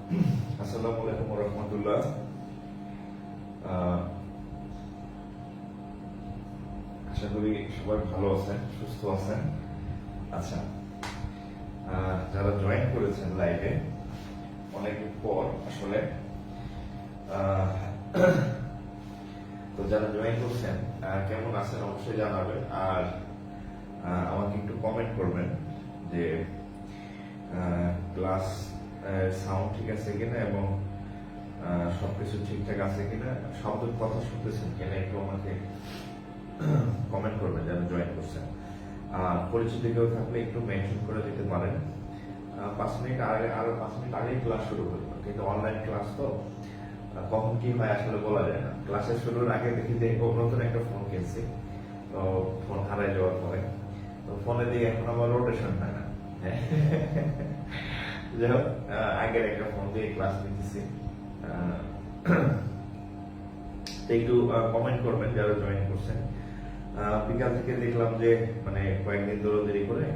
আসসালামু আলাইকুম ওয়া রাহমাতুল্লাহ। আশা করি সবাই ভালো আছেন, সুস্থ আছেন। আচ্ছা, যারা জয়েন করেছেন লাইভে অনেক পর আসলে, তো যারা জয়েন করছেন কেমন আছেন অবশ্যই জানাবেন। আর আমাকে একটু কমেন্ট করবেন যে ক্লাস সাউন্ড ঠিক আছে কিনা এবং সবকিছু ঠিকঠাক আছে কিনা, শব্দের কথা শুনতেছেন কিনা একটু আমাকে কমেন্ট করবেন যারা জয়েন করছেন। পরিচিত কেউ থাকলে একটু মেনশন করে দিতে পারেন। 5 মিনিট আগে, আরো 5 মিনিট আগেই ক্লাস শুরু করবো, কিন্তু অনলাইন ক্লাস তো কখন কি হয় আসলে বলা যায় না। ক্লাসের শুরুর আগে দেখি যে নতুন একটা ফোন কিনছি, তো ফোন হারাই যাওয়ার পরে তো ফোনে দিয়ে এখন আমার রোটেশন হয় না। যাই হোক, আগের একটা ফোন দিয়ে ক্লাস নিতেছি। একটু কমেন্ট করবেন যারা জয়েন করছেন। বিকাল থেকে দেখলাম যে মানে কয়েকদিন দৌড়াদৌড়ি করে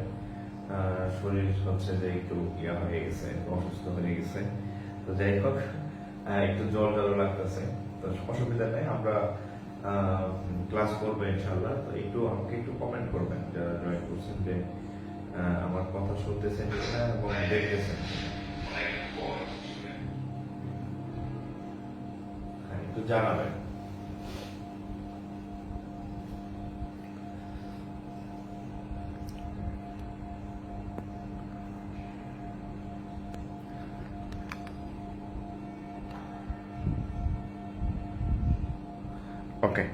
শরীর হচ্ছে যে একটু ইয়া হয়ে গেছে, অসুস্থ হয়ে গেছে। তো যাই হোক, একটু জ্বর লাগতেছে, তো অসুবিধা নেই, আমরা ক্লাস করবো ইনশাল্লাহ। তো একটু আমাকে একটু কমেন্ট করবেন যারা জয়েন করছেন যে আমার কথা শুনতেছেন কিনা এবং দেখতেছেন একটু জানাবেন। ওকে,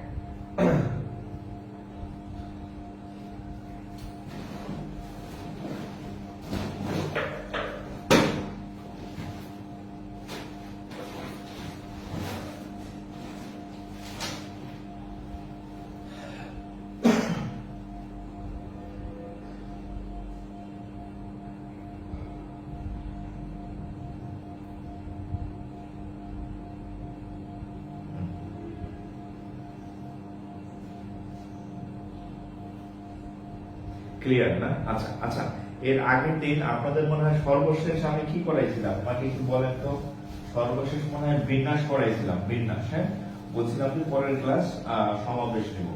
ক্লিয়ার না? আচ্ছা আচ্ছা, এর আগের দিন আপনাদের মনে হয় সর্বশেষ আমি কি করাইছিলাম আমাকে একটু বলেন তো। সর্বশেষ মনে হয় বিন্যাস করাইছিলাম, বিন্যাস। হ্যাঁ, বলছিলাম যে পরের ক্লাস সমাবেশ নিব।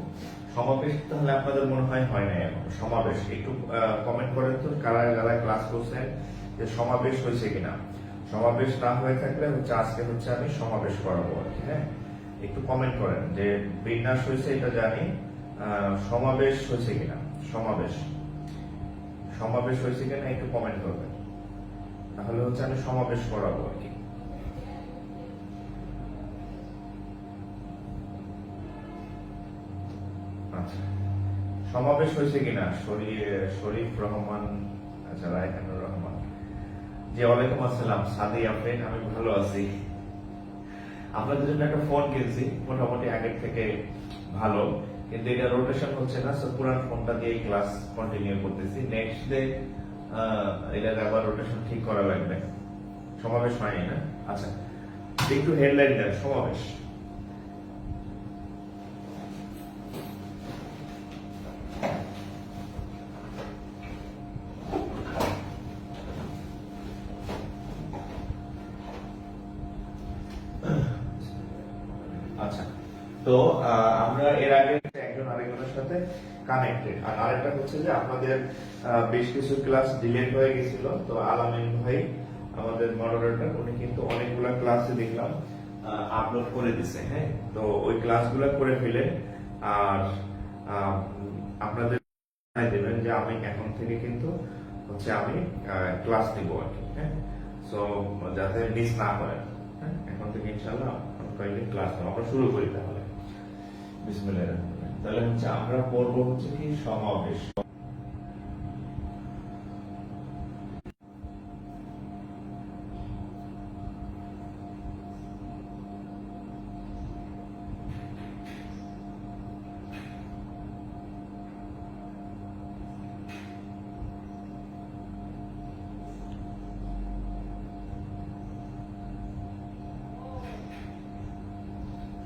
সমাবেশ তাহলে আপনাদের মনে হয় হয় নাই এখন। সমাবেশ একটু কমেন্ট করেন তো কারা কারা ক্লাস করছেন যে সমাবেশ হয়েছে কিনা। সমাবেশ না হয়ে থাকলে হচ্ছে আজকে হচ্ছে আমি সমাবেশ করাবো আর কি। হ্যাঁ, একটু কমেন্ট করেন যে বিন্যাস হয়েছে এটা জানি, সমাবেশ হয়েছে কিনা। সমাবেশ সমাবেশ হয়েছে কিনা একটু কমেন্ট করবেন, তাহলে হচ্ছে আমি সমাবেশ করাবো আর কি। আচ্ছা, সমাবেশ হয়েছে কিনা। শরীফ রহমান, আচ্ছা রায়হানুর রহমান, জি ওয়ালাইকুম আসসালাম। সাদি আফরিন, আমি ভালো আছি। আপনাদের জন্য একটা ফোন কিনছি, মোটামুটি আগের থেকে ভালো, কিন্তু এটা রোটেশন হচ্ছে না, সো পুরান ফোনটা দিয়ে ক্লাস কন্টিনিউ করতেছি। নেক্সট ডে এটা আবার রোটেশন ঠিক করা লাগবে। সমাবেশ হয়নি না? আচ্ছা, একটু হেডলাইন দেন, সমাবেশ। আচ্ছা, তো আমরা এর আগে একজন আরেকজনের সাথে কানেক্টেড। আর আরেকটা হচ্ছে যে আপনাদের বেশ কিছু ক্লাস ডিলেট হয়ে গেছিল, তো আলামিন ভাই আমাদের মডারেটর, উনি কিন্তু অনেকগুলা ক্লাসে দেখলাম আপলোড করে দিছে। হ্যাঁ, তো ওই ক্লাসগুলো করে ফেলে আর আপনাদের দেবেন যে আমি এখন থেকে কিন্তু হচ্ছে আমি ক্লাস নিব আর কি। হ্যাঁ, সো যাতে মিস না করেন। হ্যাঁ, এখন থেকে ইনশাআল্লাহ কয়েকদিন ক্লাস নেব। আমরা শুরু করি তাহলে। বিসমিল্লাহির রহমানির রহিম। তাহলে হচ্ছে আমরা পড়বো হচ্ছে কি সমাবেশ।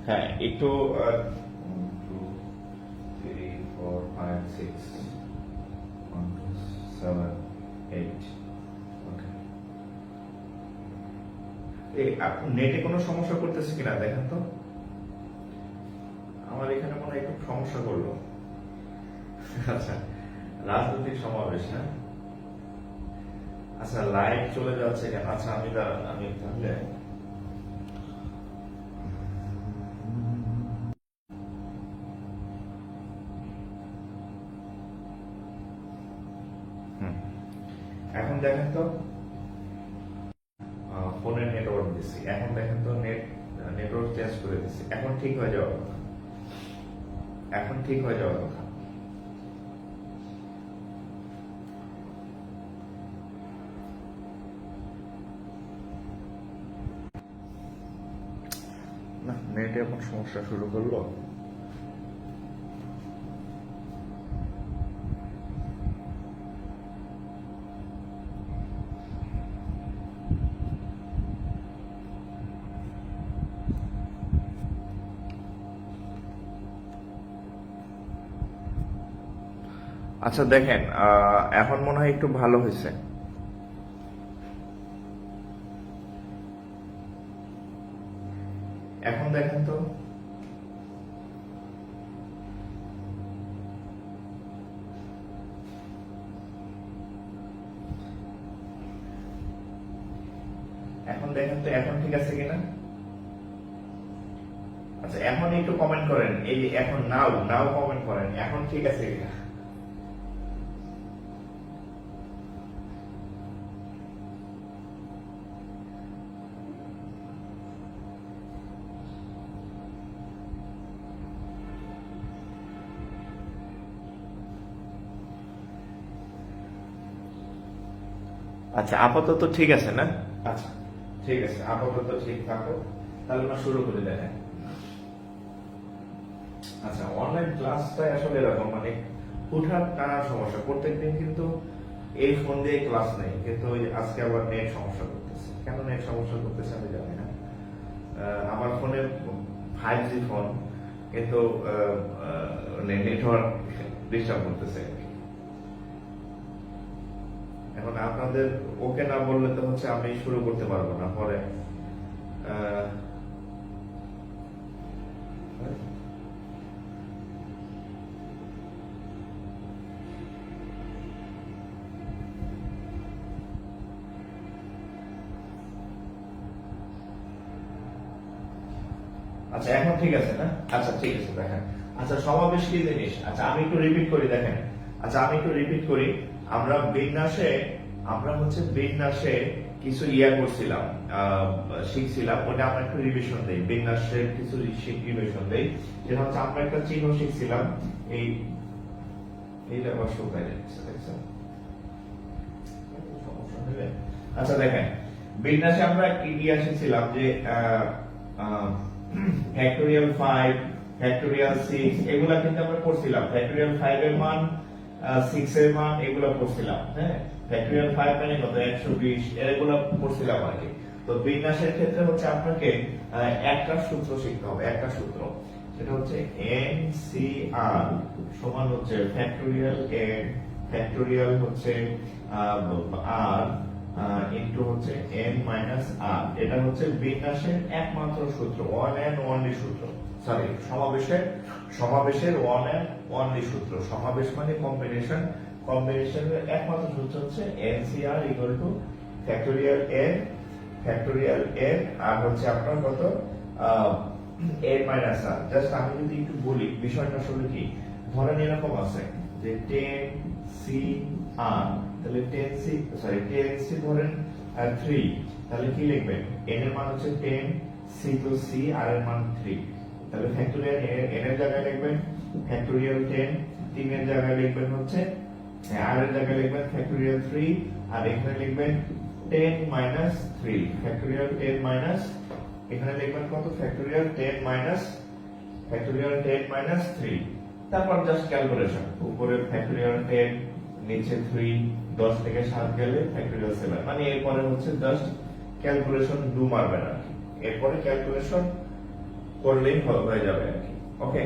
হ্যাঁ, একটু 1 2 3 4 5 6 1 2 7 8 ওকে। নেটে কোনো সমস্যা করতেছে কিনা দেখেন তো। আমার এখানে মনে হয় একটু সমস্যা করলো। আচ্ছা, রাজনৈতিক সমাবেশ না। আচ্ছা, লাইভ চলে যাচ্ছে কেন? আচ্ছা, আমি তাহলে এখন দেখেন তো, ফোনের নেটওয়ার্ক দিচ্ছি, এখন দেখেন তো নেটওয়ার্ক চেঞ্জ করে দিচ্ছি, এখন ঠিক হয়ে যাওয়ার কথা, এখন ঠিক হয়ে যাওয়ার কথা। না, নেটে এখন সমস্যা শুরু করলো। আচ্ছা দেখেন, এখন মনে হয় একটু ভালো হয়েছে। এখন দেখেন তো, এখন দেখেন তো, এখন ঠিক আছে কিনা। আচ্ছা, এখন একটু কমেন্ট করেন, এই যে এখন নাও নাও কমেন্ট করেন, এখন ঠিক আছে কিনা। আচ্ছা, আপাতত ঠিক আছে না? আচ্ছা, ঠিক আছে, আপাতত ঠিক থাকো। তাহলে আমরা শুরু করে দেখেন। আচ্ছা, অনলাইন ক্লাসটা আসলে এরকম, মানে হুটহাট নানান সমস্যা। প্রত্যেকদিন কিন্তু এই ফোন দিয়ে ক্লাস নেই, কিন্তু ওই আজকে আবার নেট সমস্যা করতেছে। কেন নেট সমস্যা করতেছে আমি জানি না। আমার ফোনে 5G ফোন, কিন্তু নেটওয়ার্ক ডিস্টার্ব করতেছে। এখন আপনাদের ওকে না বললে তো হচ্ছে আমি শুরু করতে পারবো না পরে। আহ, আচ্ছা, এখন ঠিক আছে না? আচ্ছা, ঠিক আছে, দেখেন। আচ্ছা, সমাবেশ কি জিনিস? আচ্ছা, আমি একটু রিপিট করি, দেখেন। আচ্ছা, আমি একটু রিপিট করি। আমরা হচ্ছে বিন্যাসে কিছু করছিলাম, শিখছিলাম। ওটা আমরা একটু রিভিশন দেই, বিন্যাসের কিছু রিভিশন দেই। যেটা হচ্ছে আমরা একটা চিহ্ন শিখছিলাম, এই এইটা আবার শুকায় যাচ্ছে, দেখছেন? সমস্যা নেবে। আচ্ছা দেখেন, বিন্যাসে আমরা কি শিখছিলাম যে ফ্যাক্টোরিয়াল 5, ফ্যাক্টোরিয়াল 6, এগুলা কিন্তু আমরা পড়ছিলাম। ফ্যাক্টোরিয়াল 5 এর মান, 6 এর মান, এগুলা পড়ছিলাম। হ্যাঁ, ফ্যাক্টোরিয়াল 5 মানে কত? 120, এগুলা পড়ছিলাম আর কি। তো বিন্যাসের ক্ষেত্রে হচ্ছে আপনাকে একটা সূত্র শিখতে হবে, একটা সূত্র। সেটা হচ্ছে NCR সমান হচ্ছে ফ্যাক্টোরিয়াল n, ফ্যাক্টোরিয়াল হচ্ছে r ইনটু হচ্ছে n মাইনাস r। এটা হচ্ছে বিন্যাসের একমাত্র সূত্র, ওয়ান এন্ড ওনলি সূত্র। সরি, সমাবেশের ওয়ান এন্ড ওনলি সূত্র। সমাবেশ মানে কম্বিনেশন, কম্বিনেশনের একমাত্র সূত্র হচ্ছে NCR equal to factorial n, factorial n, আর হচ্ছে আপনার কত, n মাইনাস r। জাস্ট আমি যদি একটু বলি বিষয়টা আসলে কি, ধরেন এরকম আছে যে 10CR, তাহলে 10C ধরেন 3, তাহলে কি লিখবেন? n এর মান হচ্ছে 10, c তো c, r এর মান 3। তাহলে ফ্যাক্টোরিয়াল n এর জায়গায় লিখবেন ফ্যাক্টোরিয়াল 10, 3 এর জায়গায় লিখবেন হচ্ছে, r এর জায়গায় লিখবেন ফ্যাক্টোরিয়াল 3, আর এখানে লিখবেন 10 মাইনাস 3, ফ্যাক্টোরিয়াল 10 মাইনাস, এখানে লিখবেন কত? Factorial 10 minus, factorial 10 minus 3। তারপর জাস্ট ক্যালকুলেশন, উপরে ফ্যাক্টোরিয়াল 10, নিচে 3, 10 থেকে 7 গেলে ফ্যাক্টোরিয়াল 7। মানে এরপরে হচ্ছে জাস্ট ক্যালকুলেশন ডু মারবেন আর কি, এরপরে ক্যালকুলেশন করলেই হয়ে যাবে আর কি। ওকে,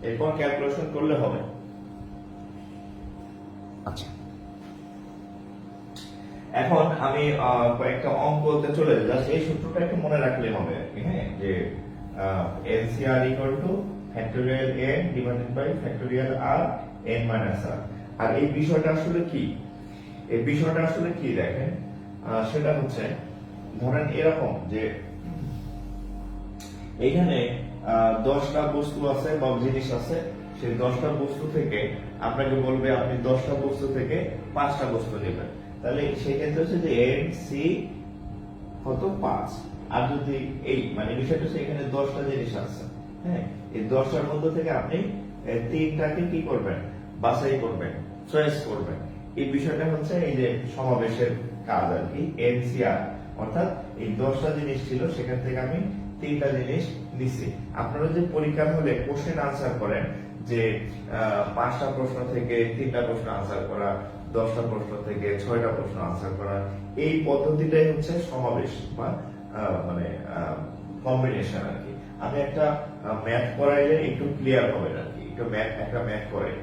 এরপর ক্যালকুলেশন করলে হবে। আচ্ছা, এখন আমি কয়েকটা অঙ্কতে চলে যাই, এই সূত্রটা একটু মনে রাখলে হবে আর কি, হ্যাঁ, যে LCR equal to factorial n divided by factorial r n minus r। আর এই বিষয়টা আসলে কি, এই বিষয়টা আসলে কি দেখেন, সেটা হচ্ছে ধরেন এরকম যে এখানে 10টা বস্তু আছে বা জিনিস আছে, সেই 10টা বস্তু থেকে আপনাকে বলবে আপনি 10টা বস্তু থেকে 5টা বস্তু নেবেন, তাহলে সেই ক্ষেত্রে হচ্ছে যে n c কত 5। আর যদি এই মানে বিষয়টা হচ্ছে এখানে 10টা জিনিস আছে, হ্যাঁ, এই 10টার মধ্যে থেকে আপনি 3টাকে কি করবেন, বাছাই করবেন, চয়েস করবেন। এই বিষয়টা হচ্ছে এই যে সমাবেশের কাজ আর কি, এনসিআর, অর্থাৎ এই 10টা জিনিস ছিল সেখান থেকে আমি 3টা জিনিস নিছি। আপনারা যে পরীক্ষার হলে কোশ্চেন আনসার করেন যে 5টা প্রশ্ন থেকে 3টা প্রশ্ন আনসার করা, 10টা প্রশ্ন থেকে 6টা প্রশ্ন আনসার করা, এই পদ্ধতিটাই হচ্ছে সমাবেশ বা মানে কম্বিনেশন আর কি। আমি একটা ম্যাথ করাইলে একটু ক্লিয়ার হবে আর কি, একটু একটা ম্যাথ করাই।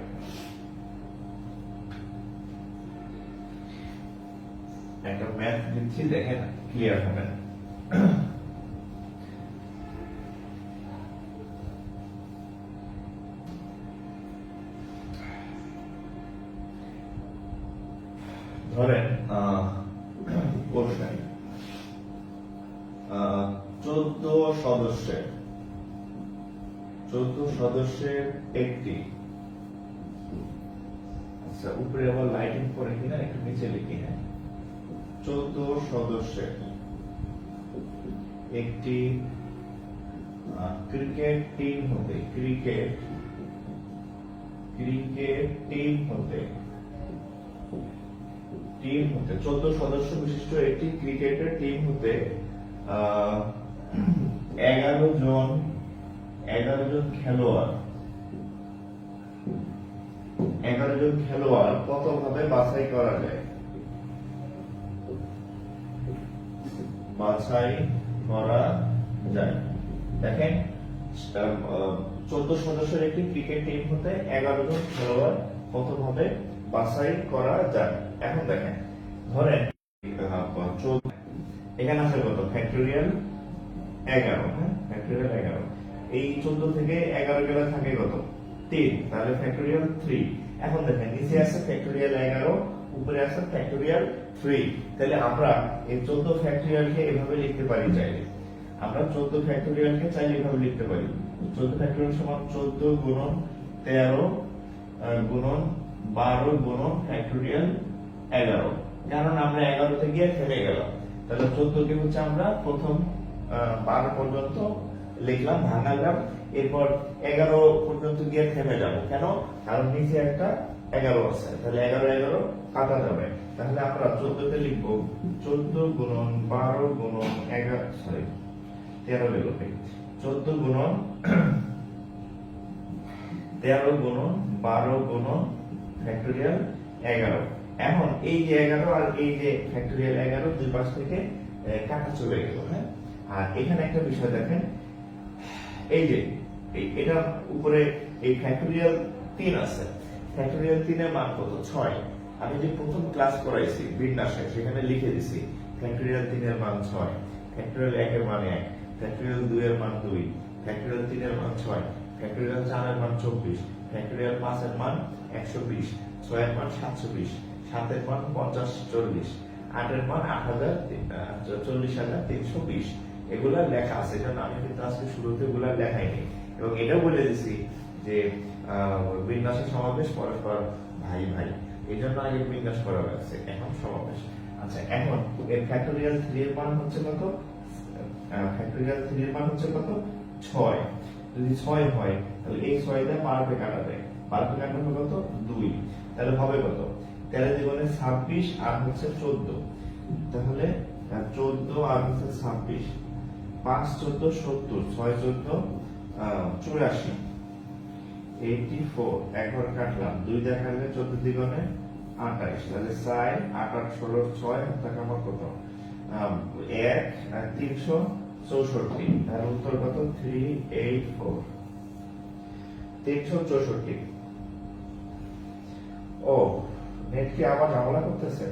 একটা ম্যাথ দিচ্ছি, দেখেন ক্লিয়ার হবে। ধরেন কোশ্চেন 14 সদস্যের একটি, আচ্ছা উপরে আবার লাইটিং করে কিনা একটু নিচে লিখি, হ্যাঁ, 14 সদস্যের একটি ক্রিকেট টিম হতে, ক্রিকেট টিম হতে 14 সদস্য বিশিষ্ট একটি ক্রিকেটের টিম হতে 11 জন খেলোয়াড় কতভাবে বাছাই করা যায়, দেখেন 14 সদস্যের একটি ক্রিকেট টিম হতে 11 জন খেলোয়াড় কতভাবে বাছাই করা যায়। এখন দেখেন ধরেন এখানে আছে কত, ফ্যাক্টোরিয়াল 11, হ্যাঁ, ফ্যাক্টোরিয়াল 11, এই 14 থেকে 11 গেলে থাকে কত 3, তাহলে ফ্যাক্টোরিয়াল 3। এখন দেখেন নিচে আছে ফ্যাক্টোরিয়াল 11, উপরে আছে ফ্যাক্টোরিয়াল 3, তাহলে আমরা এই 14 ফ্যাক্টোরিয়ালকে এভাবে লিখতে পারি, চাইলে আমরা 14 ফ্যাক্টোরিয়ালকে চাইলে এভাবে লিখতে পারি, 14 ফ্যাক্টোরিয়াল সমান 14 গুণন 13 গুণন 12 গুণন ফ্যাক্টোরিয়াল 11, কারণ আমরা 11 তে গিয়ে থেমে গেলাম, তাহলে 14 কে হচ্ছে আমরা প্রথম 12 পর্যন্ত লিখলাম, ভাঙালাম, এরপর 11 পর্যন্ত গিয়ে থেমে যাব, কেন, কারণ নিচে একটা 11 আছে, তাহলে 11 কাটা যাবে, তাহলে আমরা 14 তে লিখবো 14 গুণন 12 গুণন 11, সরি 13 লিখব, 14 গুণন 13 গুণন 12 গুণন ফ্যাক্টোরিয়াল 11। এখন এই যে 11 আর এই যে ফ্যাক্টোরিয়াল 11 দুই পাশ থেকে কাটা চলে গেল, হ্যাঁ। আর এখানে একটা বিষয় দেখেন, এই যে এটা উপরে এই ফ্যাক্টোরিয়াল 3 আছে, ফ্যাক্টোরিয়াল 3 এর মান কত 6। আমি যে প্রথম ক্লাস করাইছি বিন্যাসে সেখানে লিখে দিছি ফ্যাক্টোরিয়াল 3 এর মান 6, ফ্যাক্টোরিয়াল 1 এর মান 1, ফ্যাক্টোরিয়াল 2 এর মান 2, ফ্যাক্টোরিয়াল 3 এর মান 6, ফ্যাক্টোরিয়াল 4 এর মান 24, ফ্যাক্টোরিয়াল 5 এর মান 120, 6 এর মান 720, 7 এর মান 50 40, 8 এর মান 40,320, এগুলা লেখা আছে, কারণ আমি কিন্তু আজকে শুরুতে এগুলা লেখাইনি, এবং এটাও বলে দিছি যে বিন্যাসের সমাবেশ পরস্পর ভাই ভাই, এই জন্য আগে বিন্যাস করা লাগছে, এখন সমাবেশ। আচ্ছা এখন এর ফ্যাক্টোরিয়াল 3 এর মান হচ্ছে কত, ফ্যাক্টোরিয়াল 3 এর মান হচ্ছে কত 6, যদি 6 হয় তাহলে এই 6 দিয়ে 12 তে কাটা যায়, 12 তে কাটলে কত 2, তাহলে হবে কত 13 দ্বিগুণে 26 আর হচ্ছে 14, তাহলে 14 আর হচ্ছে 26, 5 14 70, 6 14 84, 84, একবার কাটলাম, 2 দেখালে 14 দ্বিগুণে 28, তাহলে 4 8 8 16 6 টাকা আমার কত 1 364, তার উত্তর কত 384, 364। ও নেট কি আবার ঝামেলা করতেছে,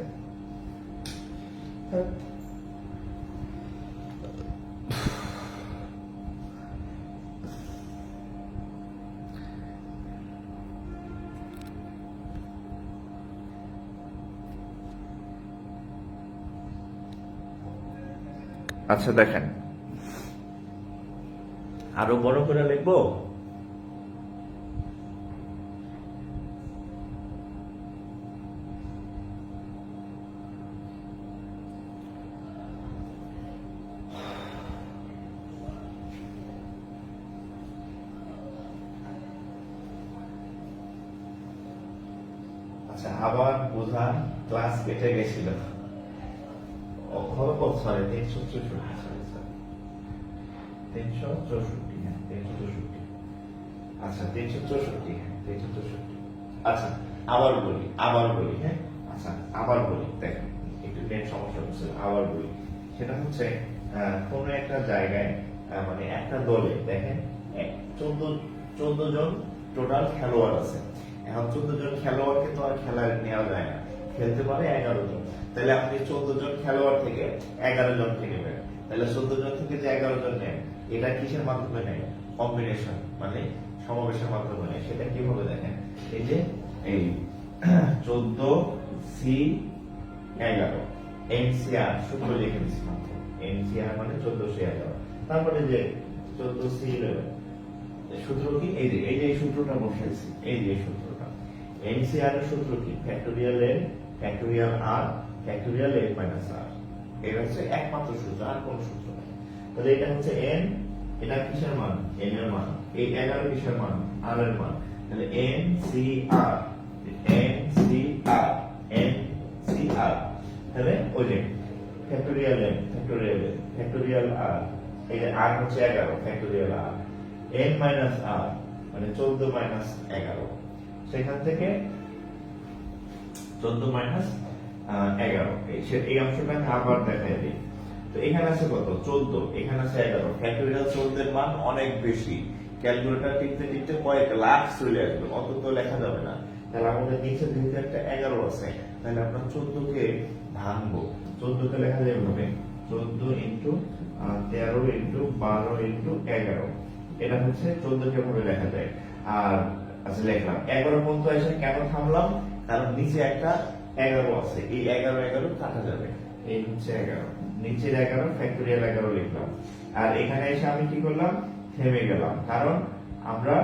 আচ্ছা দেখেন, আরো বড় করে লিখবো। আচ্ছা, আবার বোঝা ক্লাস কেটে গেছিল। সরি, 364, হ্যাঁ 364। আচ্ছা 364, হ্যাঁ 364। আচ্ছা আবার বলি হ্যাঁ। আচ্ছা আবার বলি, দেখেন একটু নেট সমস্যা হচ্ছে, আবার বলি। সেটা হচ্ছে কোন একটা জায়গায় মানে একটা দলে দেখেন 14 জন টোটাল খেলোয়াড় আছে। এখন 14 জন খেলোয়াড়কে তো আর খেলায় নেওয়া যায় না, খেলতে পারে 11 জন। তাহলে আপনি 14 জন খেলোয়াড় থেকে 11 জন থেকে নেন, তাহলে 14 জন থেকে যে 11 জন নেন, এটা কিসের মাধ্যমে নেয়? কম্বিনেশন মানে সমাবেশের মাধ্যমে নেয়। সেটা কিভাবে দেখেন, এই যে এই 14C11 NCR সূত্র লিখে দিচ্ছি মাত্র। NCR মানে 1411। তারপরে যে 14C11 সূত্র কি? এই যে এই সূত্রটা বসাইছি, এই যে সূত্রটা। NCR এর সূত্র কি? Factorial n factorial r factorial n minus r। এটা হচ্ছে একমাত্র সূত্র, আর কোন সূত্র নেই। তাহলে এটা হচ্ছে n, এটা কিসের মান? n এর মান। এই 11 কিসের মান? r এর মান। তাহলে NCR NCR NCR, তাহলে ওই যে factorial n factorial n factorial r, এই যে r হচ্ছে 11 factorial r n minus r মানে 14 মাইনাস 11, সেখান থেকে 14 মাইনাস 11। এই অংশটা আবার দেখাই দিই। তো এখানে আছে কত? 14, এখানে আছে 11। ফ্যাক্টোরিয়াল 14 এর মান অনেক বেশি, ক্যালকুলেটর টিপতে কয়েক লাখ চলে আসবে, অত তো লেখা যাবে না। তাহলে আমাদের নিচে যেহেতু একটা 11 আছে, তাহলে আমরা 14 কে ভাঙবো। 14 কে লেখা যাবে ভাবে 14 ইনটু 13 ইনটু 12 ইনটু 11। এটা হচ্ছে 14 কে ভাবে লেখা যায়। আর আচ্ছা লিখলাম 11 পর্যন্ত এসে কেন থামলাম? কারণ নিচে একটা 11 আছে, এই 11 কাটা যাবে। এই হচ্ছে 11, নিচের 11 ফ্যাক্টোরিয়াল 11 লিখলাম। আর এখানে এসে আমি কি করলাম? থেমে গেলাম, কারণ আমরা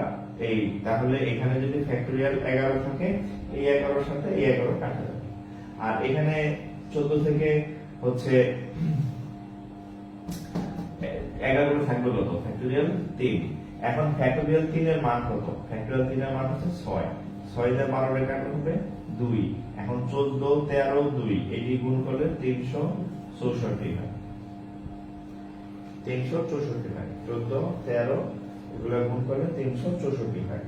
এই তাহলে এখানে যদি ফ্যাক্টোরিয়াল 11 থাকে, এই 11 সাথে এই 11 কাটা যাবে। আর এখানে 14 থেকে হচ্ছে 11 থাকবে কত? ফ্যাক্টোরিয়াল 3। এখন ফ্যাক্টোরিয়াল 3 এর মান কত? ফ্যাক্টোরিয়াল 3 এর মান হচ্ছে 6। 6 দিয়ে 12 রে কাটা হবে 2। এখন 14 13 2 এটি গুণ করলে 364 হয়। 364 হয়। 14 13 এগুলো গুণ করলে 364 হয়।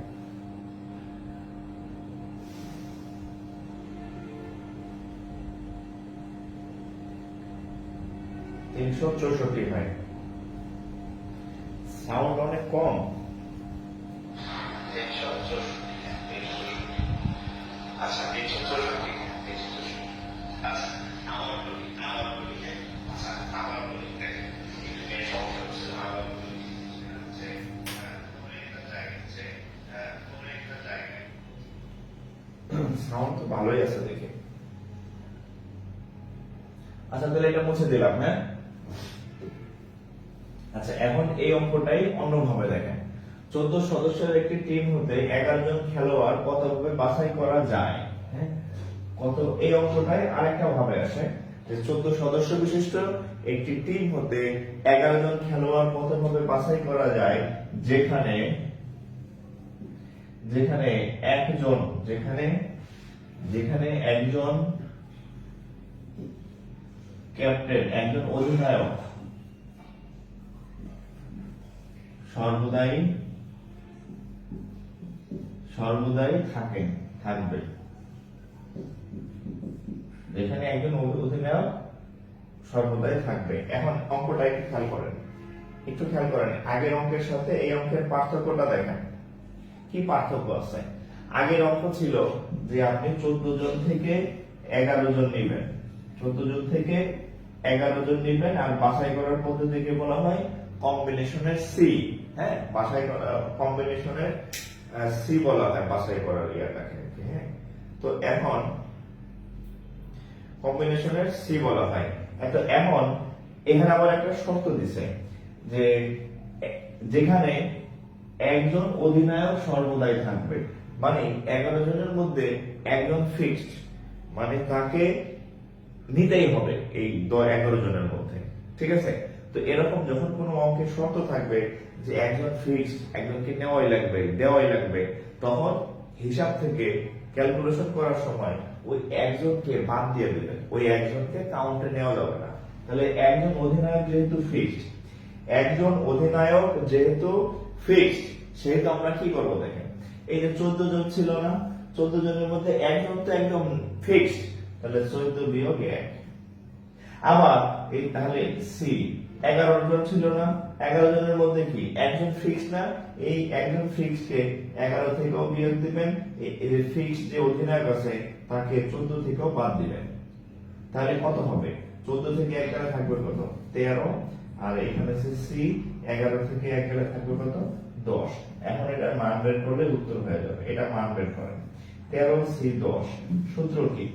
হয়। সাউন্ড অনেক কম। আচ্ছা 364। আচ্ছা আবার বলি আচ্ছা আবার বলি, দেখেন একটু মেয়ে সমস্যা হচ্ছে, আবার বলি যে কোন একটা জায়গায় সাউন্ড তো ভালোই আছে দেখে। আচ্ছা তাহলে এটা মুছে দিলাম, হ্যাঁ। আচ্ছা এখন এই অঙ্কটাই অন্যভাবে দেখেন। 14 সদস্যের একটি টিম হতে 11 জন খেলোয়াড় কতভাবে বাছাই করা যায়, হ্যাঁ। কত এই অঙ্কটাই আরেকটা ভাবে আসে যে 14 সদস্য বিশিষ্ট একটি টিম হতে 11 জন খেলোয়াড় কতভাবে বাছাই করা যায়, যেখানে একজন ক্যাপ্টেন, একজন অধিনায়ক সর্বদাই থাকবে। যেখানে একজন অধিনায়ক সর্বদাই থাকবে। এখন অঙ্কটা একটু খেয়াল করেন, আগের অঙ্কের সাথে এই অঙ্কের পার্থক্যটা দেখেন। কি পার্থক্য আছে? আগের অঙ্ক ছিল যে আপনি 14 জন থেকে 11 জন নেবেন, 14 জন থেকে 11 জন নেবেন, আর বাছাই করার পদ্ধতিকে বলা হয় কম্বিনেশনের সি। হ্যাঁ, বাছাই করা কম্বিনেশনের সি বলা হয় বাছাই করার ইয়াটাকে। হ্যাঁ, তো এখন কম্বিনেশনের সি বলা হয়। তো এখন এখানে আবার একটা শর্ত দিছে যে যেখানে একজন অধিনায়ক সর্বদাই থাকবে, মানে 11 জনের মধ্যে একজন ফিক্সড, মানে তাকে নিতেই হবে এই 11 জনের মধ্যে। ঠিক আছে, তো এরকম যখন কোনো অঙ্কের শর্ত থাকবে যে একজন ফিক্সড, একজনকে নেওয়াই লাগবে, দেওয়াই লাগবে, তখন হিসাব থেকে ক্যালকুলেশন করার সময় ওই একজনকে বাদ দিয়ে দেবেন, ওই একজনকে কাউন্টে নেওয়া যাবে না। তাহলে একজন অধিনায়ক যেহেতু ফিক্সড, সেহেতু আমরা কি করবো দেখেন, এই যে 14 জন ছিল না, 14 জনের মধ্যে একজন তো একদম ফিক্সড, তাহলে 14 বিয়োগ 1। আবার এই তাহলে সি 11 জন ছিল না, 11 জনের মধ্যে কি একজন ফিক্সড না, এই একজন ফিক্সড কে 11 থেকেও বিয়োগ দিবেন, এই ফিক্সড যে অধিনায়ক আছে তাকে 14 থেকেও বাদ দিবেন। তাহলে কত হবে? 14 থেকে 1 গেলে থাকবে কত? 13। আর এখানে আছে সি, 11 থেকে 1 গেলে থাকবে কত? 10। এখন এটা মান বের করলে উত্তর হয়ে যাবে। এটা মান বের করেন, 13 সি 10। সূত্র কি?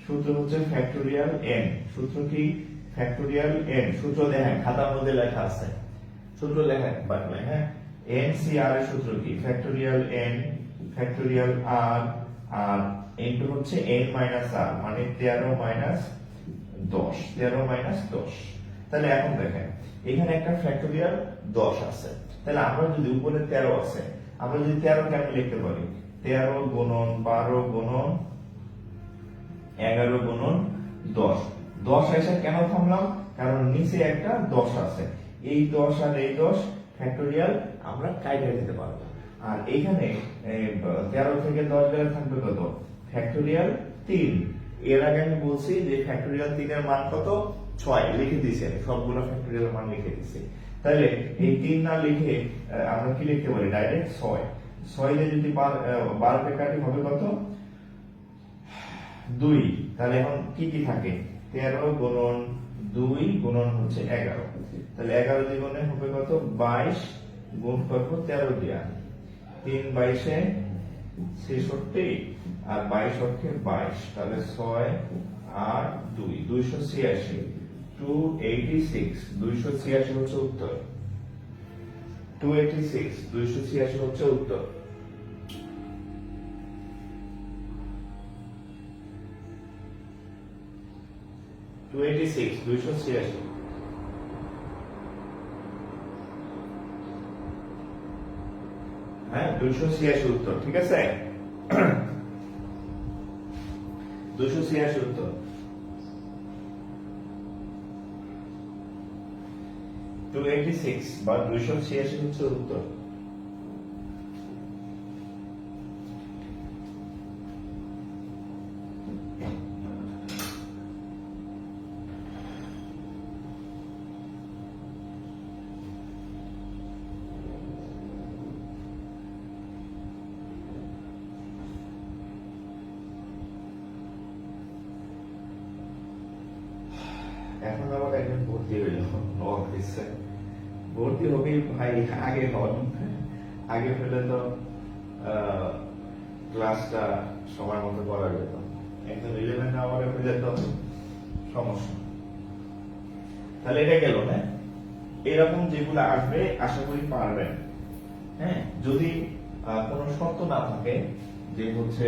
সূত্র হচ্ছে ফ্যাক্টোরিয়াল n। সূত্র কি? Factorial n। সূত্র দেখেন খাতার মধ্যে লেখা আছে, সূত্র লেখেন বাটলে। হ্যাঁ, n c r এর সূত্র কি? ফ্যাক্টোরিয়াল n ফ্যাক্টোরিয়াল r আর ইনটু হচ্ছে n মাইনাস r, মানে 13 মাইনাস 10, 13 মাইনাস 10। তাহলে এখন দেখেন এখানে একটা ফ্যাক্টোরিয়াল 10 আছে, তাহলে আমরা যদি উপরে 13 আছে, আমরা যদি 13 কে আমি লিখতে পারি 13 গুণন 12 গুণন 11 গুণন 10। 10 এসে কেন থামলাম? কারণ নিচে একটা 10 আছে, এই 10 আর এই 10 ফ্যাক্টোরিয়াল আমরা কাইটে দিতে পারবো। আর এইখানে 13 থেকে 10 গেলে থাকবে কত? ফ্যাক্টোরিয়াল 3। এর আগে আমি বলছি যে ফ্যাক্টোরিয়াল 3 এর মান কত? 6 লিখে দিয়েছি, আমি সবগুলো ফ্যাক্টোরিয়াল মান লিখে দিয়েছি। তাহলে এই 3 না লিখে আমরা কি লিখতে পারি? ডাইরেক্ট 6। 6 দিয়ে যদি 12 কে কাটি হবে কত? 2। তাহলে এখন কি কি থাকে? 13 গুণন 2 গুণন হচ্ছে 11। তাহলে 11 দ্বিগুণে হবে কত? 22 গুণ করব 13 দিয়া, 3 22 এ 66 আর 22 অক্ষে 22, তাহলে 6 আর 2 286, 286 286 হচ্ছে উত্তর। 286 286 হচ্ছে উত্তর। হ্যাঁ, 286 উত্তর। ঠিক আছে, 286 উত্তর। 286 বা 286 হচ্ছে উত্তর। এখন আবার একজন ভর্তি হইল, ভর্তি হবেই ভাই, আগে হন, আগে হলে তো ক্লাসটা সময় মতো করা যেত। একদম 11 আওয়ারে হয়ে যেত সমস্যা। তাহলে এটা গেল। হ্যাঁ, এরকম যেগুলো আসবে আশা করি পারবেন। হ্যাঁ, যদি কোনো শর্ত না থাকে যে হচ্ছে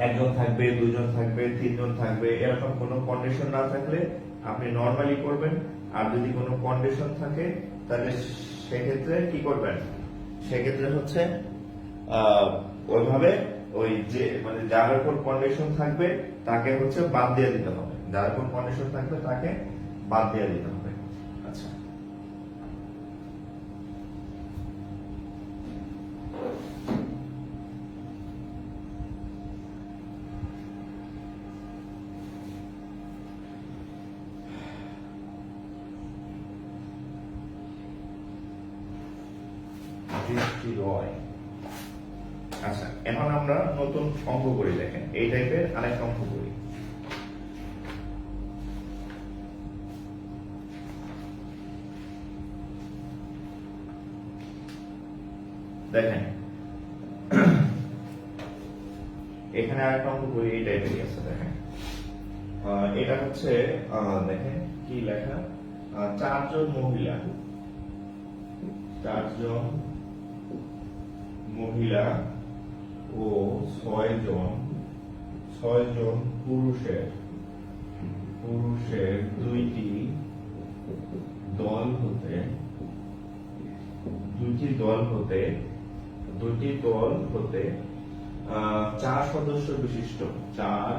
একজন থাকবে, দুজন থাকবে, তিনজন থাকবে, এরকম কোনো কন্ডিশন না থাকলে আপনি নরমালি করবেন। আর যদি কোনো কন্ডিশন থাকে তাহলে সেক্ষেত্রে কি করবেন? সেক্ষেত্রে হচ্ছে ওইভাবে ওই যে মানে যার উপর কন্ডিশন থাকবে তাকে হচ্ছে বাদ দিয়ে দিতে হবে, যার উপর কন্ডিশন থাকবে তাকে বাদ দিয়ে দিতে হবে। আচ্ছা, আচ্ছা, এখন আমরা নতুন অঙ্ক করি। দেখেন এই টাইপের আরেকটা অঙ্ক করি। দেখেন এখানে আরেকটা অঙ্ক করি, এই টাইপেরই আছে। দেখেন এটা হচ্ছে দেখেন কি লেখা, 4 জন মহিলা, 4 জন মহিলা ও 6 জন পুরুষের দুইটি দল হতে 4 সদস্য বিশিষ্ট 4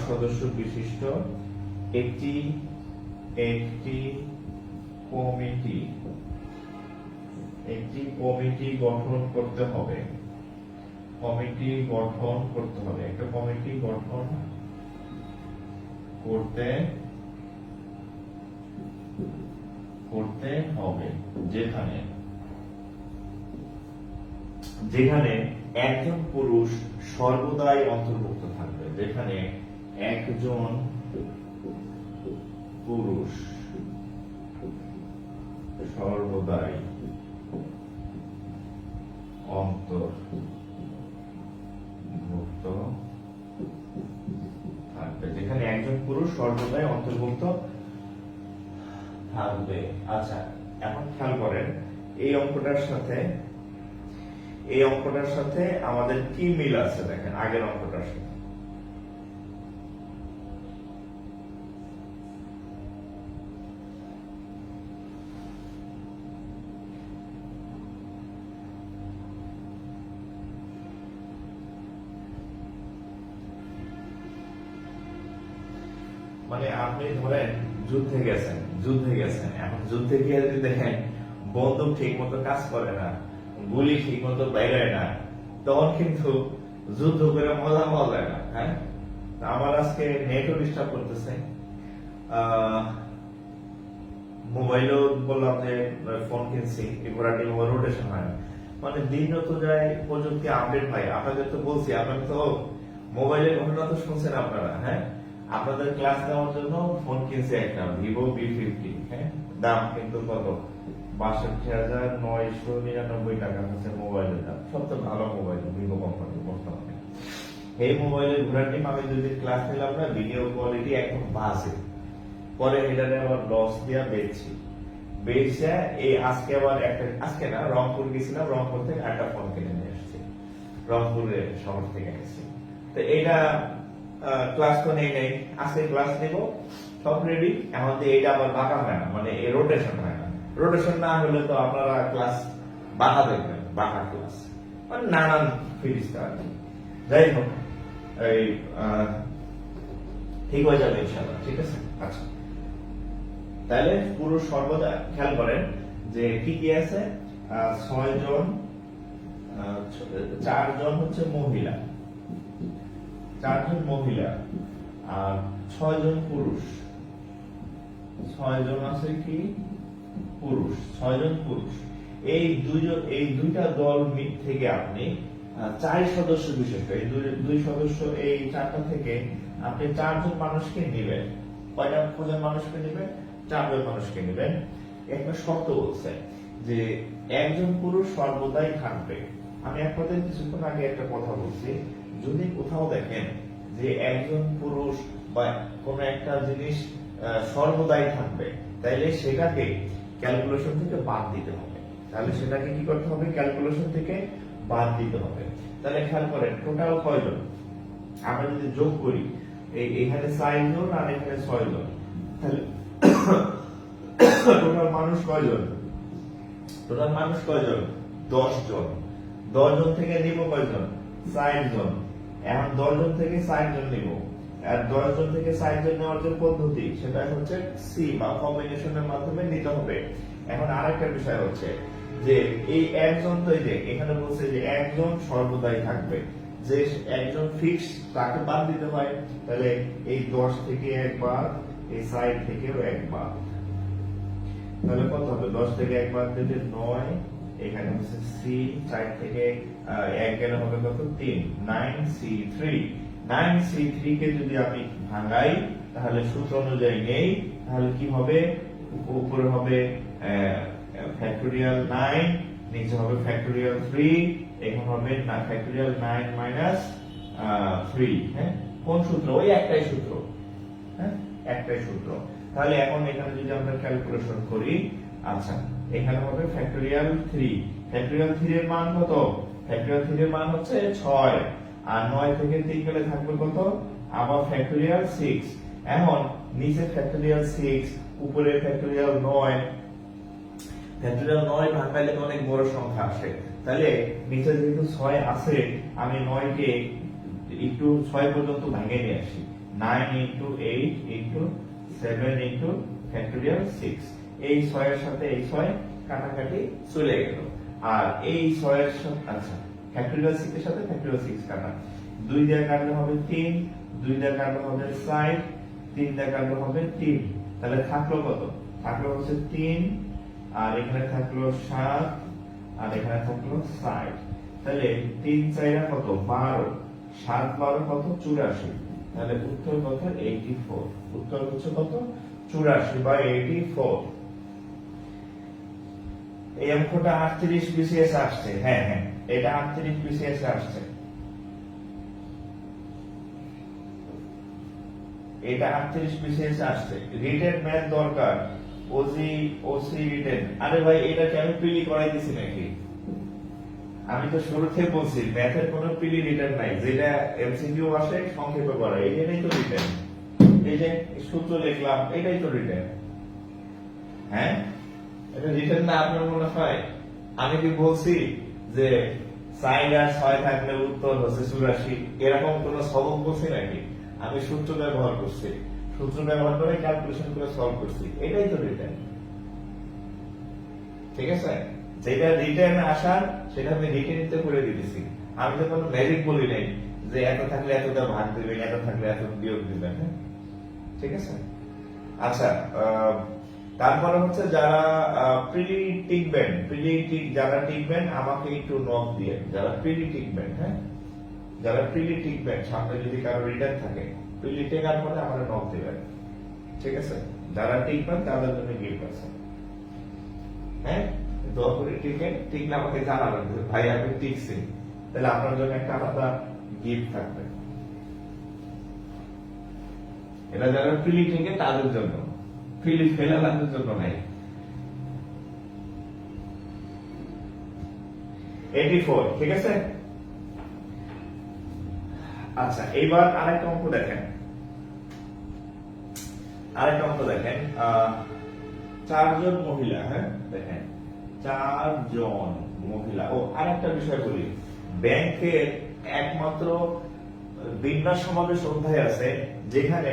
সদস্য বিশিষ্ট একটি কমিটি গঠন করতে হবে। একটা কমিটি গঠন করতে হবে যেখানে একজন পুরুষ সর্বদাই অন্তর্ভুক্ত থাকবে। যেখানে একজন পুরুষ সর্বদাই অন্তর্ভুক্ত থাকবে। যেখানে একজন পুরুষ সর্বদাই অন্তর্ভুক্ত থাকবে। আচ্ছা, এখন খেয়াল করেন এই অঙ্কটার সাথে আমাদের কি মিল আছে দেখেন আগের অঙ্কটার সাথে। মানে আপনি ধরেন যুদ্ধে গেছেন, এখন যুদ্ধে গিয়ে যদি দেখেন বন্দুক ঠিক মতো কাজ করে না, গুলি ঠিক মতো বাইরে না, তখন কিন্তু যুদ্ধ করে মজা পাওয়া যায় না। হ্যাঁ, আমার আজকে নেটও ডিস্টার্ব করতেছে, মোবাইলও বললাম যে ফোন কিনছি, ঘোরাটি মোবাইল রোটেশন হয় না, মানে দিন যত যায় প্রযুক্তি আপডেট হয়। আপনাদের তো বলছি, আপনার তো মোবাইলের ঘটনা তো শুনছেন আপনারা। হ্যাঁ, আপনাদের ক্লাস নেওয়ার জন্য ফোন কিনছে একটা ভিভো V50। হ্যাঁ, দাম কিন্তু কত, 62,999 টাকা হচ্ছে মোবাইলের দাম। সবচেয়ে ভালো মোবাইল ভিভো কোম্পানি বর্তমানে। এই মোবাইলের ঘোরাটি আমি যদি ক্লাস নিলাম না, ভিডিও কোয়ালিটি একদম বাজে, পরে এটারে আবার লস দিয়া বেচছি। এই আজকে আবার আজকে না, রংপুর গেছিলাম, রংপুর থেকে একটা ফোন কিনে নিয়ে আসছি, রংপুরের শহর থেকে এসেছি। তো এটা ক্লাস তো নেই, আজকে ক্লাস নেব, সব রেডি। এখন এইটা আবার বাঁকা হয় না, মানে রোটেশন হয় না। রোটেশন না হলে তো আপনারা ক্লাস বাঁকা দেখবেন, বাঁকা ক্লাস, মানে নানান ফিরিস্তা আর কি। যাই হোক, এই ঠিক হয়ে যাবে ইনশাআল্লাহ, ঠিক আছে। আচ্ছা, তাহলে পুরুষ সর্বদা খেয়াল করেন যে কি কি আছে, 6 জন, 4 জন হচ্ছে মহিলা, 4 জন মহিলা আর 6 জন পুরুষ। 6 জন আছে কি পুরুষ, 6 জন পুরুষ। এই দুইটা দল থেকে আপনি 4 সদস্য বিশিষ্ট এই দুই সদস্য, এই 4টা থেকে আপনি 4 জন মানুষকে নেবেন। কয়জন মানুষকে নেবেন? 4 জন মানুষকে নেবেন। একটা শর্ত বলছে যে একজন পুরুষ সর্বদাই থাকবে। আমি আপনাদের কিছুক্ষণ আগে একটা কথা বলছি, যদি কোথাও দেখেন যে একজন পুরুষ বা কোনো একটা জিনিস সর্বদাই থাকবে, তাইলে সেটাকে ক্যালকুলেশন থেকে বাদ দিতে হবে। তাহলে সেটাকে কি করতে হবে? ক্যালকুলেশন থেকে বাদ দিতে হবে। তাহলে খেয়াল করেন টোটাল কয়জন, আমরা যদি যোগ করি, এখানে 4 জন আর এখানে 6 জন, তাহলে টোটাল মানুষ কয়জন? 10 জন। 10 জন থেকে নিব কয়জন? 4 জন। এখন 10 জন থেকে 4 জন নিব, আর 10 জন থেকে 4 জন নেওয়ার যে পদ্ধতি, সেটা হচ্ছে সি বা কম্বিনেশনের মাধ্যমে নিতে হবে। এখন আরেকটা বিষয় হচ্ছে যে এই একজন, তো এই যে এখানে বলছে যে একজন সর্বদাই থাকবে, যে একজন ফিক্স, তাকে বাদ দিতে হয়। তাহলে এই 10 থেকে একবার, এই সাইড থেকেও একবার, তাহলে কত হবে? 10 থেকে একবার দিলে 9, এখানে হচ্ছে সি, 4 থেকে 1 গেলে হবে কত? 3, 9C3। 9C3 কে যদি আমি ভাঙাই তাহলে সূত্র অনুযায়ী নেই, তাহলে কি হবে, উপরে হবে ফ্যাক্টোরিয়াল 9, নিচে হবে ফ্যাক্টোরিয়াল 3, এখন হবে না ফ্যাক্টোরিয়াল 9 মাইনাস 3। হ্যাঁ, কোন সূত্র? ওই একটাই সূত্র। হ্যাঁ, একটাই সূত্র। তাহলে এখন এখানে যদি আমরা ক্যালকুলেশন করি, আচ্ছা এখানে হবে ফ্যাক্টোরিয়াল 3। ফ্যাক্টোরিয়াল 3 এর মান কত? ফ্যাক্টোরিয়াল 3 এর মান হচ্ছে 6, আর 9 থেকে 3 গেলে থাকবে কত? আবার ফ্যাক্টোরিয়াল 6। এখন নিচে ফ্যাক্টোরিয়াল 6, উপরে ফ্যাক্টোরিয়াল 9। ফ্যাক্টোরিয়াল 9 ভাঙাইলে তো অনেক বড় সংখ্যা আসে, তাহলে নিচে যেহেতু 6 আছে, আমি 9 কে একটু 6 পর্যন্ত ভাঙে নিয়ে আসি। 9 ইনটু 8 ইনটু 7 ইনটু ফ্যাক্টোরিয়াল 6। এই 6 এর সাথে এই 6 কাটাকাটি চলে গেল, আর এই 6 এর সাথে, আচ্ছা ফ্যাক্টোরিয়াল 6 এর সাথে ফ্যাক্টোরিয়াল 6 কাটা, 2 দিয়ে কাটলে হবে 3, 2 দিয়ে কাটলে হবে 6, 3 দিয়ে কাটলে হবে 3। তাহলে থাকলো কত? থাকলো হচ্ছে 3, আর এখানে থাকলো 7, আর এখানে থাকলো 60। তাহলে 3 4 কত? 12, 7 12 কত? 84। তাহলে উত্তর কত? 84। উত্তর হচ্ছে কত? 84 বা 84। এই অঙ্কটা 38 বিসিএস আসছে। হ্যাঁ হ্যাঁ, এটা 38 বিসিএস আসছে। এটা 38 বিসিএস আসছে। রিটেন ম্যাথ দরকার, ওসি রিটেন। আরে ভাই, এটা কি আমি প্রিলি করাই দিছি নাকি? আমি তো শুরুতে বলছি ম্যাথের কোনো প্রিলি রিটেন নাই, যেটা এমসিকিউ আসে সংক্ষেপে করা, এটাই তো রিটেন। এই যে সূত্র লিখলাম, এটাই তো রিটেন। হ্যাঁ, এটা রিটেন না আপনার মনে হয়? আমি কি বলছি যে 4 আর 6 থাকলে উত্তর হচ্ছে 84? এরকম কোন সবক বলছি নাকি? আমি সূত্র ব্যবহার করছি, সূত্র ব্যবহার করে ক্যালকুলেশন করে সলভ করছি, এটাই তো রিটেন। ঠিক আছে, যেটা রিটেন আসার সেটা আমি রিটেনতে করে দিয়েছি। আমি তো কোনো ম্যাজিক বলি নাই যে এত থাকলে এতটা ভাগ দিবেন, এত থাকলে এত বিয়োগ দিবেন। হ্যাঁ, ঠিক আছে। আচ্ছা, তারপরে হচ্ছে যারা প্রিলি টিকবেন, যারা টিকবেন আমাকে একটু নক দিয়ে, যারা প্রিলি টিকবেন। হ্যাঁ, যারা প্রিলি টিকবেন, সামনে যদি কারো রিটার্ন থাকে, প্রিলি টেকার পরে আমার নক দিবেন। ঠিক আছে, যারা টিকবেন তাদের জন্য গিফট আছে। হ্যাঁ, দয়া করে টিকেন, টিকলে আমাকে জানাবেন যে ভাই আমি টিকছি, তাহলে আপনার জন্য একটা আলাদা গিফট থাকবে। এটা যারা প্রিলি টিকে তাদের জন্য, প্রিলি ফেলানোর জন্য নাই। 84, ঠিক আছে। আচ্ছা, এইবার আরেকটা অঙ্ক দেখেন, আরেকটা অঙ্ক দেখেন। 4 জন মহিলা, হ্যাঁ দেখেন 4 জন মহিলা। ও আরেকটা বিষয় বলি, ব্যাংকের একমাত্র বিন্যাস সমাবেশ অধ্যায় আছে যেখানে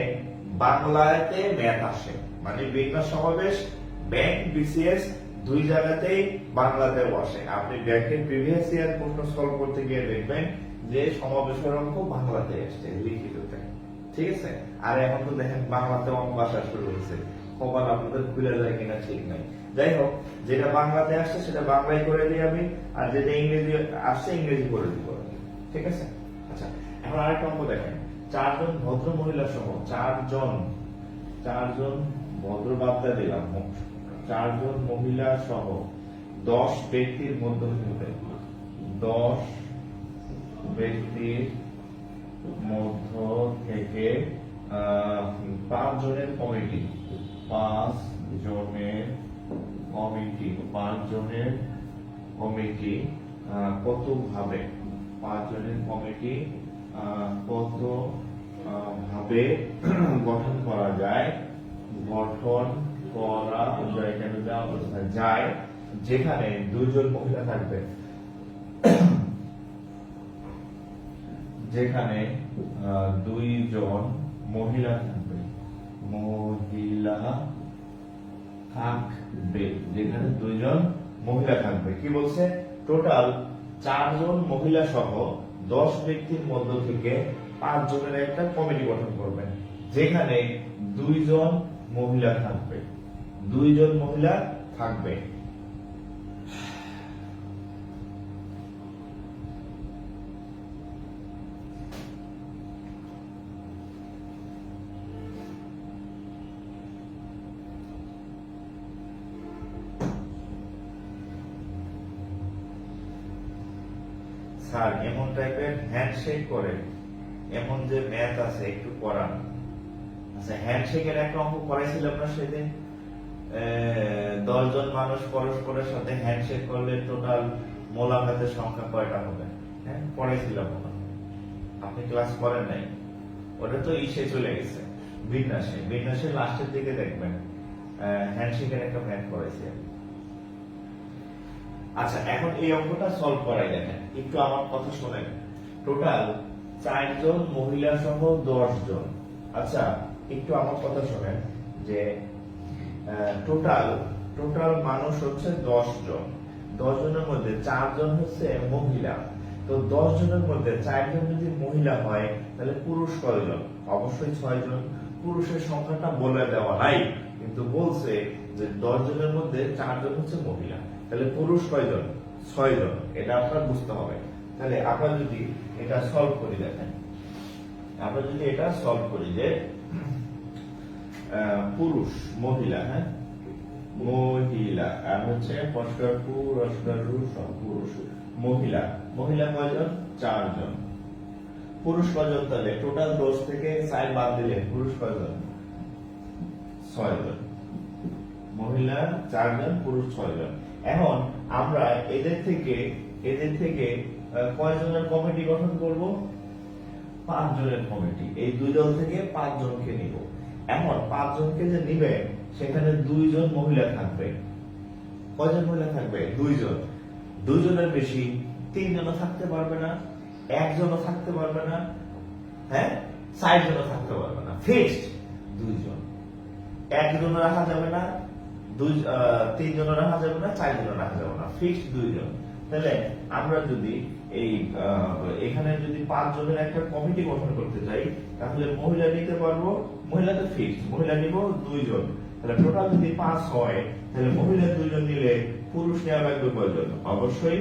বাংলাতে ম্যাথ আসে, মানে বিন্যাস সমাবেশ ব্যাংক বিসিএস দুই জায়গাতেই বাংলাতেও আসে। আপনি ব্যাংকের প্রিভিয়াস ইয়ার প্রশ্ন সলভ করতে গিয়ে দেখবেন যে সমাবেশের অঙ্ক বাংলাতে আসছে লিখিততে। ঠিক আছে, আর এখন তো দেখেন বাংলাতে অঙ্ক আসা শুরু হয়েছে, কপাল আপনাদের খুলে যায় কিনা ঠিক নাই। যাই হোক, যেটা বাংলাতে আসছে সেটা বাংলায় করে দিই আমি, আর যেটা ইংরেজি আসছে ইংরেজি করে দিব। ঠিক আছে। আচ্ছা, এখন আরেকটা অঙ্ক দেখেন। 4 জন ভদ্র মহিলা সহ 4 জন ভদ্র বার্তা দিলাম, 4 জন মহিলা সহ 10 ব্যক্তির মধ্য থেকে 10 ব্যক্তির মধ্য থেকে 5 জনের কমিটি, 5 জনের কমিটি কত ভাবে, 5 জনের কমিটি কত ভাবে গঠন করা যায়, যেখানে 2 জন মহিলা থাকবে, যেখানে 2 জন মহিলা থাকবে, যেখানে 2 জন মহিলা থাকবে। কি বলছে? টোটাল 4 জন মহিলা সহ 10 ব্যক্তির মধ্য থেকে 5 জনের একটা কমিটি গঠন করবেন, যেখানে 2 জন মহিলা থাকবে, 2 জন মহিলা থাকবে। স্যার এমন টাইপের হ্যান্ডশেক করে, এমন যে ম্যাথ আছে একটু করান। আচ্ছা, হ্যান্ডশেকের একটা অঙ্ক করাইছিলাম না সেদিন, 10 জন মানুষ পরস্পরের সাথে হ্যান্ডশেক করলে টোটাল মোলাকাতের সংখ্যা কয়টা হবে? হ্যাঁ, পড়াইছিলাম ওটা। আপনি ক্লাস করেন নাই, ওটা তো ইসে চলে গেছে বিন্যাসে। বিন্যাসের লাস্টের দিকে দেখবেন হ্যান্ডশেকের একটা ম্যাথ করাইছি। আচ্ছা, এখন এই অঙ্কটা সলভ করাই দেখেন, একটু আমার কথা শোনেন। টোটাল 4 জন মহিলা সহ 10 জন। আচ্ছা, একটু আমার কথা শোনেন যে টোটাল মানুষ হচ্ছে 10 জন। 10 জনের মধ্যে 4 জন হচ্ছে মহিলা। তো 10 জনের মধ্যে 4 জন যদি মহিলা হয় তাহলে পুরুষ কয়জন? অবশ্যই 6 জন। পুরুষের সংখ্যাটা বলে দেওয়া নাই, কিন্তু বলছে যে 10 জনের মধ্যে 4 জন হচ্ছে মহিলা, তাহলে পুরুষ কয়জন? 6 জন। এটা আপনার বুঝতে হবে। তাহলে আমরা যদি এটা সলভ করি, দেখেন আমরা যদি এটা সলভ করি যে পুরুষ মহিলা, হ্যাঁ মহিলা, আর হচ্ছে পুরুষ মহিলা। মহিলা কয়জন? 4 জন। পুরুষ কয়জন? তাহলে টোটাল 10 থেকে 4 বাদ দিলে পুরুষ কয়জন? 6 জন। মহিলা 4 জন, পুরুষ 6 জন। এখন আমরা এদের থেকে কয়জনের কমিটি গঠন করব? 5 জনের কমিটি। এই দুই দল থেকে 5 জনকে নিব। এখন 5 জনকে যে নিবে সেখানে 2 জন মহিলা থাকবে। কয়জন মহিলা থাকবে? 2 জন। 2 জনের বেশি 3 জনও থাকতে পারবে না, 1 জনও থাকতে পারবে না, হ্যাঁ 4 জনও থাকতে পারবে না। ফিক্সড 2 জন। 1 জনও রাখা যাবে না, 3 জনও রাখা যাবে না, 4 জনও রাখা যাবে না, ফিক্সড 2 জন। তাহলে আমরা যদি এই এখানে যদি 5 জনের একটা কমিটি গঠন করতে চাই, তাহলে মহিলা নিতে পারবো, মহিলা তো ফিক্সড, মহিলা নিব 2 জন। তাহলে টোটাল যদি 5 হয় তাহলে মহিলা 2 জন নিলে পুরুষ নেওয়া লাগবে কয়জন? অবশ্যই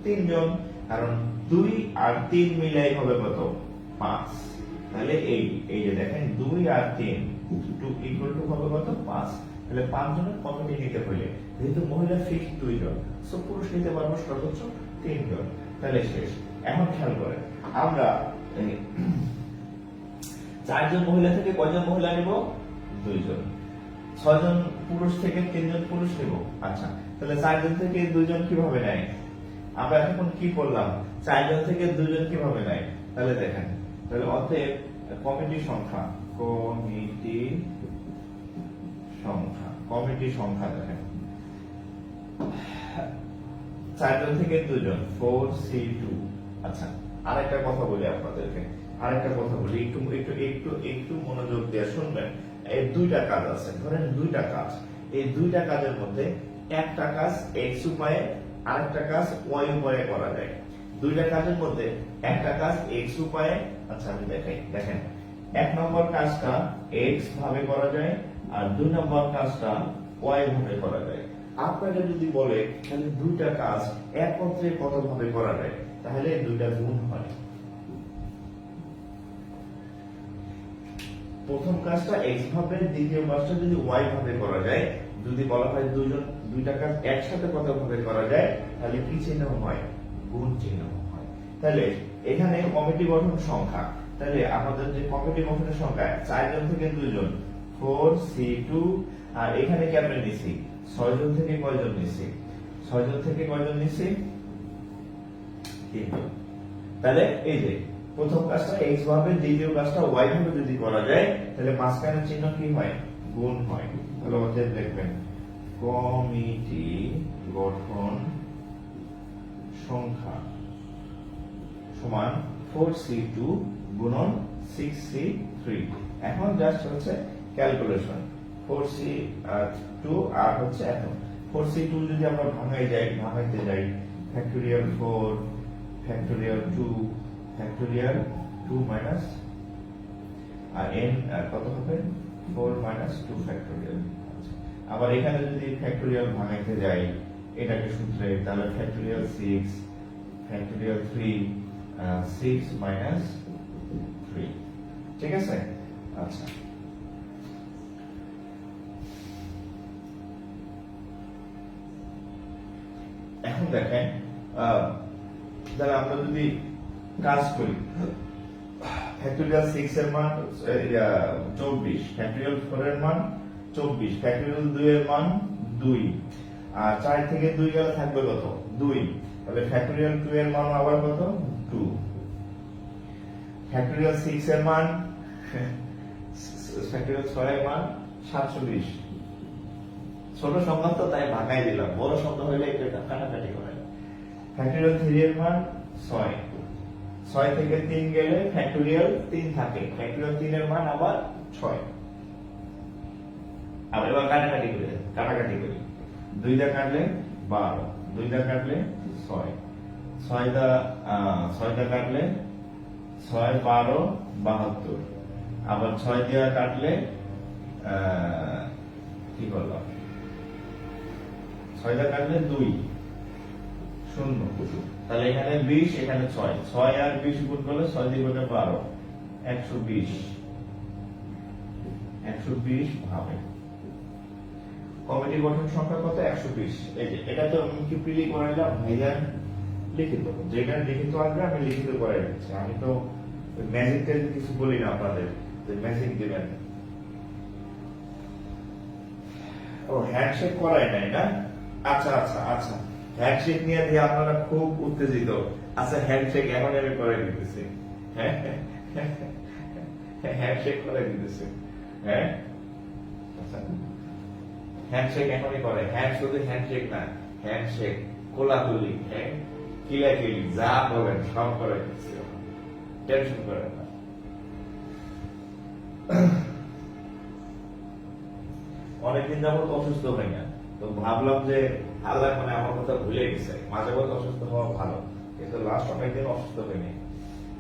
3 জন, কারণ 2 আর 3 মিলাই হবে কত? 5। তাহলে এই যে দেখেন 2 আর 3 2 ইকুয়াল টু হবে কত? 5। তাহলে 5 জনের কমিটি নিতে হলে যেহেতু মহিলা ফিক্সড 2 জন, সো পুরুষ নিতে পারবো সর্বোচ্চ 3 জন। তাহলে শেষ। এখন খেয়াল করেন, আমরা 4 জন মহিলা থেকে কয়জন মহিলা নিব? 2 জন। 6 জন পুরুষ থেকে 3 জন পুরুষ নিব। আচ্ছা, তাহলে 4 জন থেকে 2 জন কিভাবে নেয়? আমরা এখন কি করলাম? 4 জন থেকে 2 জন কিভাবে নেয়? তাহলে দেখেন, তাহলে অতএব কমিটি সংখ্যা দেখেন 4 জন থেকে 2 জন 4C2। আচ্ছা, আরেকটা কথা বলি আপনাদেরকে, একটু মনোযোগ দিয়ে শুনবেন। এই 2টা কাজ আছে, ধরেন 2টা কাজ। এই 2টা কাজের মধ্যে একটা কাজ x উপায়ে, আরেকটা কাজ y উপায়ে করা যায়। 2টা কাজের মধ্যে একটা কাজ x উপায়ে, আচ্ছা আমি দেখাই, দেখেন 1 নম্বর কাজটা x ভাবে করা যায়, আর 2 নম্বর কাজটা y ভাবে করা যায়। আপনাকে যদি বলে তাহলে 2টা কাজ একত্রে কত ভাবে করা যায়, তাহলে 2টা গুণ হয়। প্রথম কাজটা x ভাবে, দ্বিতীয় কাজটা যদি y ভাবে করা যায়। যদি বলা হয় 2টা কাজ একসাথে কত ভাবে করা যায়, তাহলে কি চিহ্ন হয়? গুণ চিহ্ন হয়। তাহলে এখানে কমিটি গঠন সংখ্যা, তাহলে আমাদের যে কমিটি গঠনের সংখ্যা 4 জন থেকে 2 জন 4C2, আর এখানে কেমন নিছি? 6 জন থেকে কয়জন নিছি? 6 জন থেকে কয়জন নিছি? 3 জন। তাহলে এই যে প্রথম কাজটা x ভাবে, দ্বিতীয় কাজটা y ভাবে যদি করা যায়, তাহলে মাঝখানের চিহ্ন কি হয়? গুণ হয়। তাহলে অতএব দেখবেন কমিটি গঠন সংখ্যা সমান 4C2 গুণন 6C3। এখন জাস্ট হচ্ছে ক্যালকুলেশন। 4C2 আর হচ্ছে এত 4C2 যদি আমরা ভাঙাইতে যাই, ফ্যাক্টোরিয়াল 4 ফ্যাক্টোরিয়াল 2 ফ্যাক্টোরিয়াল 2 মাইনাস আর n কত হবে? 4 মাইনাস 2 ফ্যাক্টোরিয়াল। আবার এখানে যদি ফ্যাক্টোরিয়াল ভাঙাইতে যাই এটাকে সূত্রে, তাহলে ফ্যাক্টোরিয়াল 6 ফ্যাক্টোরিয়াল 3 6 মাইনাস 3। ঠিক আছে? আচ্ছা, এখন দেখেন তাহলে আমরা যদি কাজ করি, ফ্যাক্টরিয়াল 6 এর মান 24, ফ্যাক্টরিয়াল 4 এর মান 24, ফ্যাক্টরিয়াল 2 এর মান 2, আর 4 থেকে 2 গেলে থাকবে কত? 2। তাহলে ফ্যাক্টরিয়াল 2 এর মান আবার কত? 2। ফ্যাক্টরিয়াল 6 এর মান ফ্যাক্টরিয়াল 6 এর মান 47। ছোট সংখ্যা তো তাই ভাঙাই দিলাম, বড় সংখ্যা হইলে একটু কাটাকাটি করে। ফ্যাক্টরিয়াল 3 এর মান 6, 6 থেকে 3 গেলে ফ্যাক্টরিয়াল 3 থাকে, ফ্যাক্টরিয়াল 3 এর মান আবার 6। আবার এবার কাটাকাটি করি, 2 দা কাটলে 12, 2 দা কাটলে 6, 6 দা কাটলে 6 12 72, আবার 6 দিয়ে কাটলে কি করলাম, 6 দা কাটলে 2 0। তাহলে এখানে 20, এখানে 6, 6 আর 20 গুণ করলে 6 দিয়ে গুণে 12, 120 ভাবে। কমিটি গঠন সংখ্যা কত? 120। এই যে এটা তো আমি কি প্রিলি করে দিলাম, ভাইজান লিখিত, যেটা লিখিত আসবে আমি লিখিত করে দিচ্ছি। আমি তো ম্যাজিক টেজিক কিছু বলি না আপনাদের যে ম্যাজিক দিবেন। ও হ্যান্ডশেক করাই নাই না? আচ্ছা আচ্ছা আচ্ছা, হ্যান্ডশেক নিয়ে দিয়ে আপনারা খুব উত্তেজিত। আচ্ছা হ্যান্ডশেক এখন আমি করে দিতেছি। হ্যাঁ হ্যান্ডশেক করে দিতেছি। হ্যাঁ আচ্ছা, হ্যান্ডশেক এখনই করে। হ্যান্ড শুধু হ্যান্ডশেক না, হ্যান্ডশেক, কোলাকুলি, হ্যাঁ কিলাকিলি, যা বলেন সব করে দিচ্ছি, টেনশন করেন না। অনেকদিন যাবত অসুস্থ হই না, তো ভাবলাম যে আল্লাহ মানে আমার কথা ভুলে গেছে। মাঝে মধ্যে অসুস্থ হওয়া ভালো, কিন্তু লাস্ট অনেকদিন অসুস্থ হয়নি।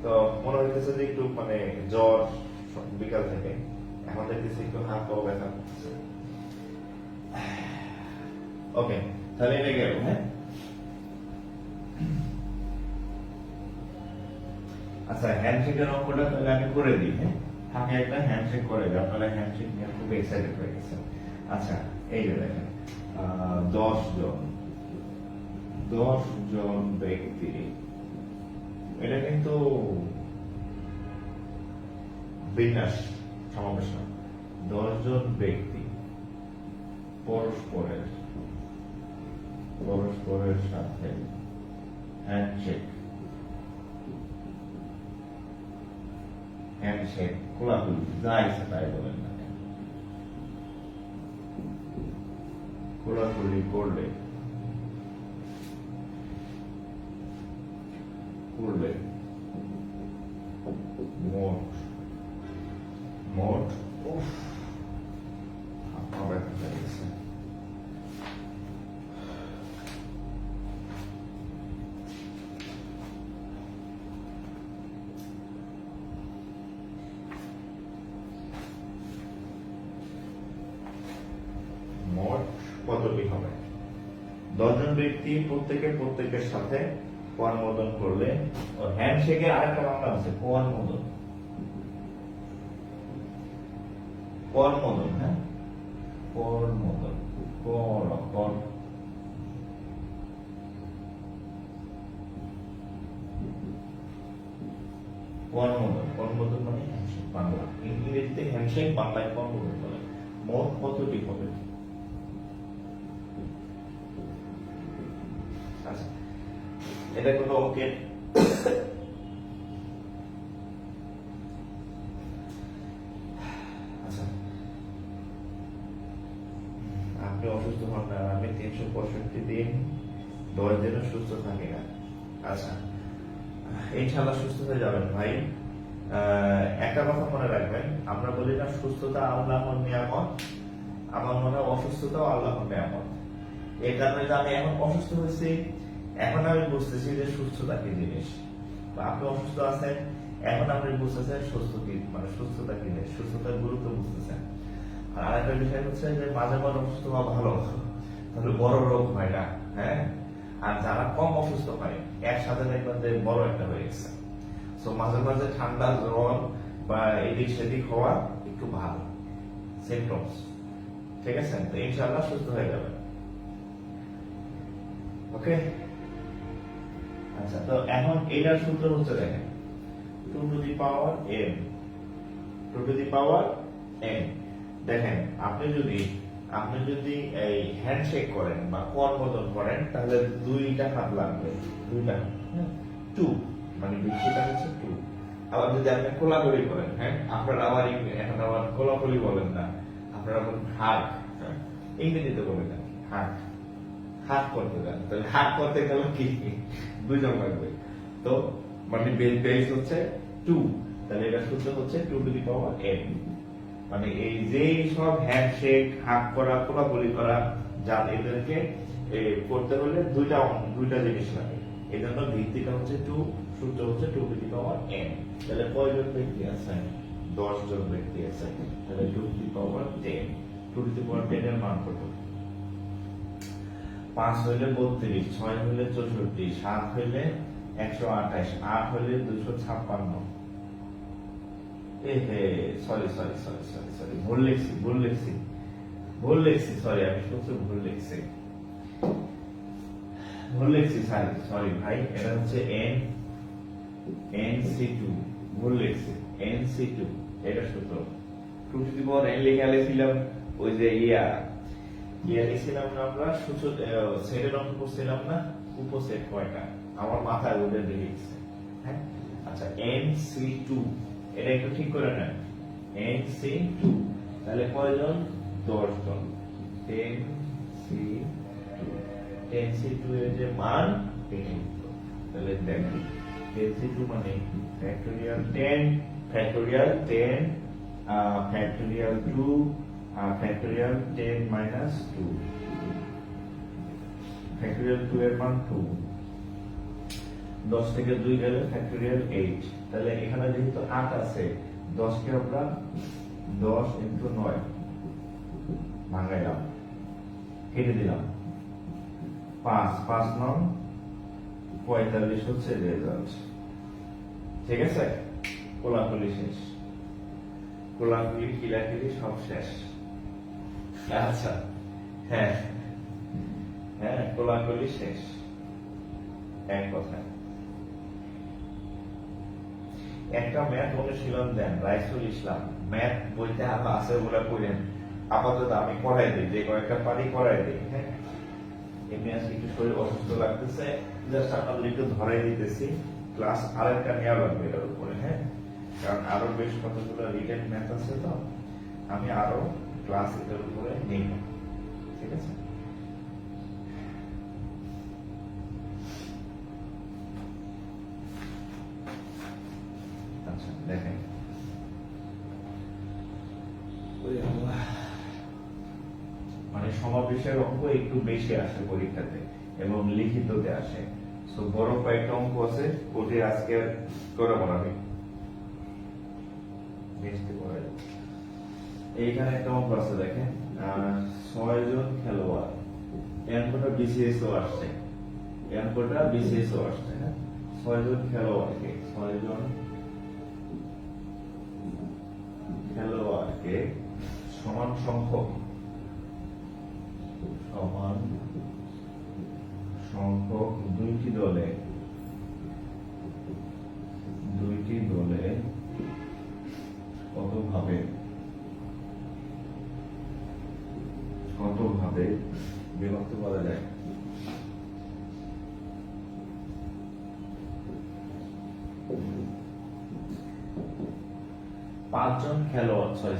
তো মনে হইতেছে যে একটু মানে জ্বর বিকাল থেকে, এখন দেখতেছি একটু হাত পাও ব্যথা করতেছে। ওকে, তাহলে এটা গেল। হ্যাঁ আচ্ছা, হ্যান্ডশেকের অঙ্কটা তাহলে আমি করে দিই। হ্যাঁ থাকে একটা হ্যান্ডশেক করে দিই, আপনারা হ্যান্ডশেক নিয়ে খুব এক্সাইটেড হয়ে গেছেন। আচ্ছা এই যে দেখেন, 10 জন ব্যক্তি, এটা কিন্তু বিন্যাস সমাবেশ না। 10 জন ব্যক্তি পরস্পরের সাথে হ্যান্ডশেক খোলাখুলি যা ইচ্ছা তাই বলেন না, খোলাখুলি করলে মোট ব্যথা হয়ে গেছে। মোট কতটি হবে? 10 জন ব্যক্তি প্রত্যেকের সাথে অনুমোদন করলে, ও হ্যান্ডশেকের আরেকটা বাংলা আছে অনুমোদন। হ্যাঁ অনুমোদন, অনুমোদন মানে হ্যান্ডশেক বাংলা, ইংরেজিতে হ্যান্ডশেক, বাংলায় অনুমোদন বলে। মোট কতটি হবে? আচ্ছা, এটা কোনো অঙ্কের আচ্ছা, আপনি অসুস্থ হন না, আমি 365 দিন 10 দিনও সুস্থ থাকি না। আচ্ছা, ইনশাআল্লাহ সুস্থ হয়ে যাবেন ভাই। একটা কথা মনে রাখবেন, আমরা বলি না সুস্থতা আল্লাহর নিয়ামত, আমার মনে হয় অসুস্থতাও আল্লাহর নিয়ামত। এই কারণে যে আমি এখন অসুস্থ হয়েছি, এখন আমি বুঝতেছি যে সুস্থতা কি জিনিস। বা আপনি অসুস্থ আছেন, এখন আপনি বুঝতেছেন সুস্থতা কি জিনিস, সুস্থতার গুরুত্ব বুঝতেছেন। আর আরেকটা বিষয় হচ্ছে যে মাঝে মাঝে অসুস্থ হওয়া ভালো, তাহলে বড় রোগ হয় না। হ্যাঁ, আর যারা কম অসুস্থ হয় একসাথে দেখবেন যে বড় একটা হয়ে গেছে। তো মাঝে মাঝে ঠান্ডা জ্বর বা এদিক সেদিক হওয়া একটু ভালো সিমটমস, ঠিক আছে? তো ইনশাআল্লাহ সুস্থ হয়ে যাবে। ওকে, আচ্ছা, তো এখন এটার সূত্র হচ্ছে দেখেন 2 to the power n, 2 to the power n। দেখেন আপনি যদি এই হ্যান্ডশেক করেন বা করমর্দন করেন তাহলে দুইটা হাত লাগবে, দুইটা, 2 মানে বেশিটা হচ্ছে 2। আবার যদি আপনি কোলাকুলি করেন, হ্যাঁ আপনারা আবার এখন আবার কোলাকুলি বলেন না, আপনারা বলেন হাগ, ইংরেজিতে বলেন না হাগ, হাগ করতে যান, তাহলে হাগ করতে গেলে কি দুইজন লাগবে। তো মানে বেস হচ্ছে 2, তাহলে এটা সূত্র হচ্ছে 2 টু দি পাওয়ার n। মানে এই যে সব হ্যান্ডশেক, হাগ করা, কোলাকুলি করা, যা এদেরকে করতে হলে দুইটা জিনিস লাগে। এই জন্য ভিত্তিটা হচ্ছে 2, সূত্র হচ্ছে 2 টু দি পাওয়ার n। তাহলে কয়জন ব্যক্তি আছে? 10 জন ব্যক্তি আছে। তাহলে 2 to the power 10, 2 to the পাওয়ার 10 এর মান কত? 5 হইলে 32, 6 হইলে 64, 7 হইলে 128, 8 হইলে 256। সরি, ভুল লিখছি, সরি, আমি সূত্র ভুল লিখছি, সরি ভাই, এটা হচ্ছে nc2, ভুল লিখছি, nc2, এটা সূত্র। 2 টু দি পাওয়ার n লিখে লিখছিলাম, ওই যে লিখছিলাম না আমরা, সেটের অঙ্ক করছিলাম না, উপসেট কয়টা আমার মাথায় ওদের লিখছে, হ্যাঁ। আচ্ছা, nc2 এটা একটু ঠিক করে নেন, nc2 তাহলে কয়জন? 10 জন। 10c2 এর যে মান, তাহলে দেখেন 10c2 মানে factorial 10, factorial 10, factorial 2, factorial 10 minus 2, factorial 2 এর মান 2, 10 থেকে 2 গেলে ফ্যাক্টোরিয়াল 8। তাহলে এখানে যেহেতু 8 আছে, 10 কে আমরা 10 ইনটু 9 ভাঙাইলাম, কেটে দিলাম, 5 9 45 হচ্ছে রেজাল্ট। ঠিক আছে, কোলাকুলি শেষ, কোলাকুলি কিলাকিলি সব শেষ। আচ্ছা, হ্যাঁ, কোলাকুলি শেষ, এক কথায়। একটা ম্যাথ অনুশীলন দেন, রাইসুল ইসলাম, ম্যাথ বইতে আছে বলে পড়েন, আপাতত আমি করাই দিই, যে কয়েকটা পারি করাই দিই, হ্যাঁ। এমনি আজকে একটু শরীর অসুস্থ লাগতেছে, জাস্ট আপনাদের একটু ধরাই দিতেছি, ক্লাস আরেকটা নেওয়া লাগবে এটার উপরে, হ্যাঁ, কারণ আরো বেশ কতগুলো রিটেন ম্যাথ আছে, তো আমি আরো ক্লাস এটার উপরে নিব, ঠিক আছে। আচ্ছা, দেখেন, মানে সমাবেশের অঙ্ক একটু বেশি আসে পরীক্ষাতে এবং লিখিততে আসে, তো বড় কয়েকটা অঙ্ক আছে, ওটি আজকে করা হবে। এইখানে একটা অঙ্ক আছে, দেখেন, 6 জন খেলোয়াড়, অঙ্কটা বিসিএসও আসছে, অঙ্কটা বিসিএসও আসছে, হ্যাঁ। 6 জন খেলোয়াড়কে সমান সংখ্যক দুইটি দলে কতভাবে বিভক্ত করা যায়?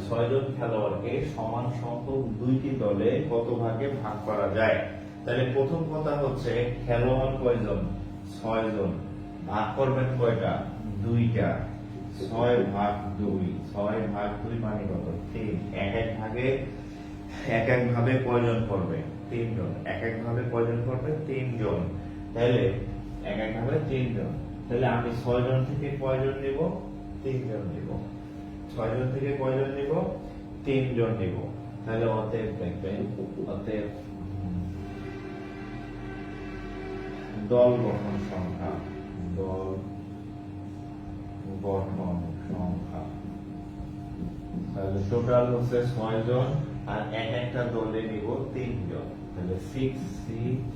ছয়জন খেলোয়াড়কে সমান সংখ্যক দুইটি দলে কত ভাগে ভাগ করা যায়? তাহলে প্রথম কথা হচ্ছে খেলোয়াড় কয়জন? 6 জন। ভাগ করবেন কয়টা? 2টা। 6 ভাগ 2, 6 ভাগ 2 মানে কত? 3। এক এক ভাবে কয়জন করবে? 3 জন। এক এক ভাবে কয়জন করবে? 3 জন। তাহলে এক এক ভাবে 3 জন। তাহলে আমি 6 জন থেকে কয়জন নিব? 3 জন নিব। 6 জন থেকে কয়জন নিব? 3 জন নিব। তাহলে অতএব দেখবেন, দল গঠন সংখ্যা, তাহলে টোটাল হচ্ছে 6 জন, আর এক একটা দলে নিব 3 জন, তাহলে 6 C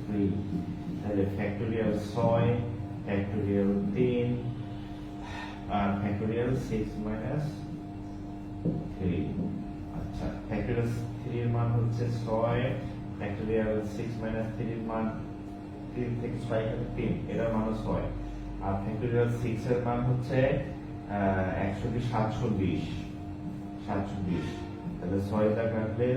3। তাহলে ফ্যাক্টোরিয়াল 6 6 মাইনাস 3। আচ্ছা ফ্যাক্টরিয়াল 3 এর মান হচ্ছে 6, ফ্যাক্টরিয়াল 6 মাইনাস 3 এর মান 3 থেকে 6 কাটে 3, এটার মান 6। আর ফ্যাক্টরিয়াল 6 এর মান হচ্ছে 720, তাহলে 6 টা কাটলে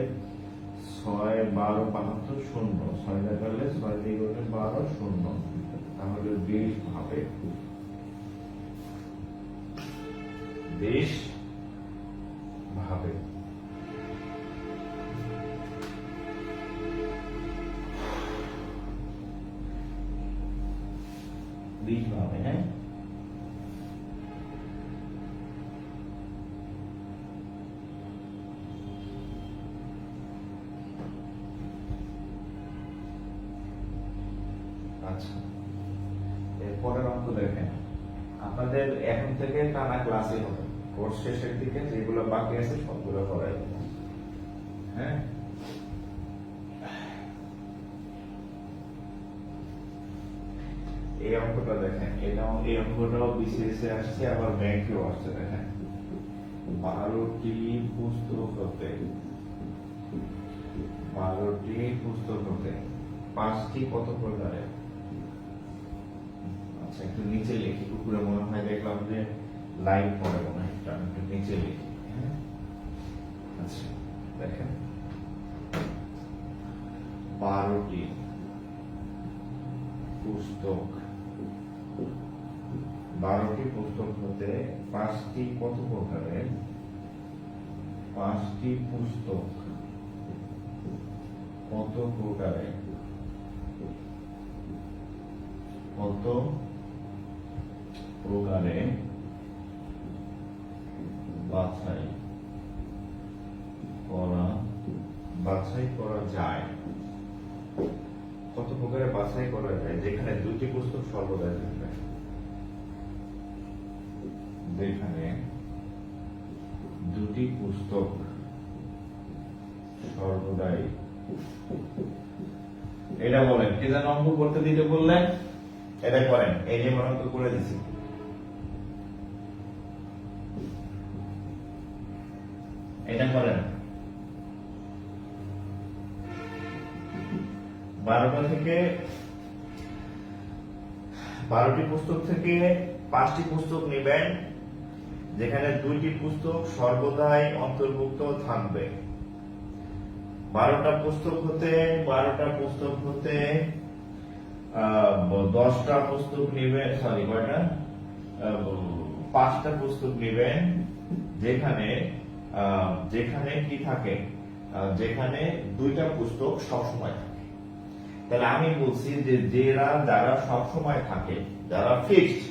6 12 72 শূন্য, 6 টা কাটলে 6 দিয়ে করলে 12 শূন্য, তাহলে 20 ভাবে 20 ভাবে। হ্যাঁ আচ্ছা, এরপরের অঙ্ক দেখেন। আপনাদের এখন থেকে টানা ক্লাসে হবে, কোর্স শেষের দিকে যেগুলো বাকি আছে সবগুলো করাই হবে। হ্যাঁ এই অঙ্কটা দেখেন, এই অঙ্কটাও বিসিএস এ আসছে, আবার ব্যাংকেও আসছে। দেখেন 12টি পুস্তক হতে 5টি কত প্রকারের। আচ্ছা একটু নিচে লিখি, উপরে মনে হয় দেখলাম যে লাইন পড়ে মনে হয়, একটু নিচে লিখি। হ্যাঁ আচ্ছা দেখেন 12টি পুস্তক হতে 5টি কত প্রকারের, 5টি পুস্তক কত প্রকারের বাছাই করা যায়। কত প্রকারে বাছাই করা যায়, যেখানে 2টি পুস্তক সর্বদাই থাকবে, যেখানে 2টি পুস্তক সর্বদাই। এটা বলেন, কি যেন অঙ্ক করতে দিতে বললেন, এটা করেন। এই যে অঙ্ক করে দিছি, এটা করেন। 12টি পুস্তক থেকে 5টি পুস্তক নেবেন, যেখানে 2টি পুস্তক সর্বদাই অন্তর্ভুক্ত থাকবে। 12টা পুস্তক হতে 10টা পুস্তক নেবেন, সরি কয়টা, 5টা পুস্তক নেবেন, যেখানে কি থাকে, যেখানে 2টা পুস্তক সবসময় থাকে। তাহলে আমি বলছি যে যারা সবসময় থাকে, যারা ফিক্সড,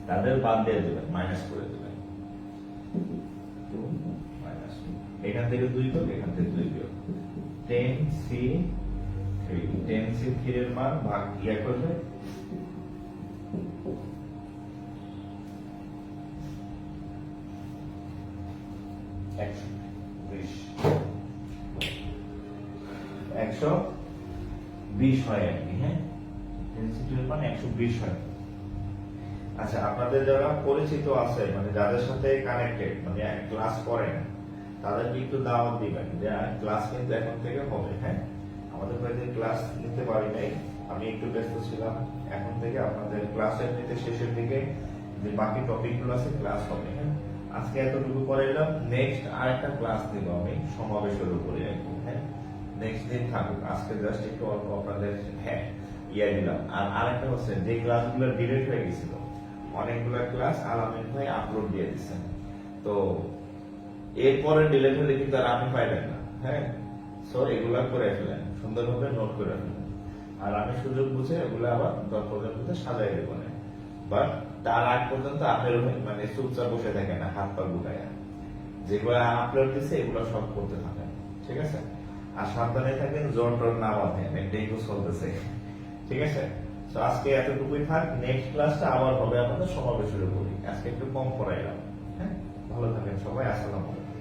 তাদের বাদ দিয়ে দেবেন, মাইনাস করে দেবেন। এখান থেকে 2 বিয়োগ, এখান থেকে 2 বিয়োগ, 10C3 এর মান ভাগ ইয়া করবে 120 হয় আর কি। হ্যাঁ 10C2 এর মান 120 হয়। আচ্ছা আপনাদের যারা পরিচিত আছে, মানে যাদের সাথে কানেক্টেড, মানে ক্লাস করেন, তাদেরকে একটু দাওয়াত দিবেন যে ক্লাস কিন্তু এখন থেকে হবে। হ্যাঁ আমাদের কয়েকদিন ক্লাস নিতে পারি নাই, আমি একটু ব্যস্ত ছিলাম। এখন থেকে আপনাদের ক্লাস এমনিতে শেষের দিকে যে বাকি টপিকগুলো আছে ক্লাস হবে। হ্যাঁ আজকে এতটুকু করে এলাম, নেক্সট আরেকটা ক্লাস দিব আমি সমাবেশের উপরে একটু। হ্যাঁ নেক্সট দিন থাকুক, আজকে জাস্ট একটু অল্প আপনাদের দিলাম। আর আরেকটা হচ্ছে যে ক্লাসগুলো ডিলিট হয়ে গেছিল, অনেকগুলো ক্লাস আলামিন ভাই আপলোড দিয়ে দিচ্ছেন, তো এরপরে ডিলিট হলে কিন্তু আর আমি পাইবেন না। হ্যাঁ সো এগুলা করে ফেলেন, সুন্দরভাবে নোট করে ফেলেন, আর আমি সুযোগ বুঝে এগুলো আবার 10 পর্যন্ত সাজাই দেবো না। বাট তার আগ পর্যন্ত আপনার মানে চুপচাপ বসে থাকে না, হাত পা গুটায়। যেগুলো আপলোড দিচ্ছে এগুলো সব করতে থাকেন, ঠিক আছে? আর সাবধানে থাকেন, জ্বর টর না বাঁধেন, ডেঙ্গু চলতেছে, ঠিক আছে? তো আজকে এতটুকুই থাক, নেক্সট ক্লাসটা আবার হবে আমাদের সমাবেশের উপরই। আজকে একটু কম পড়াইলাম। হ্যাঁ ভালো থাকেন সবাই, আসসালামু আলাইকুম।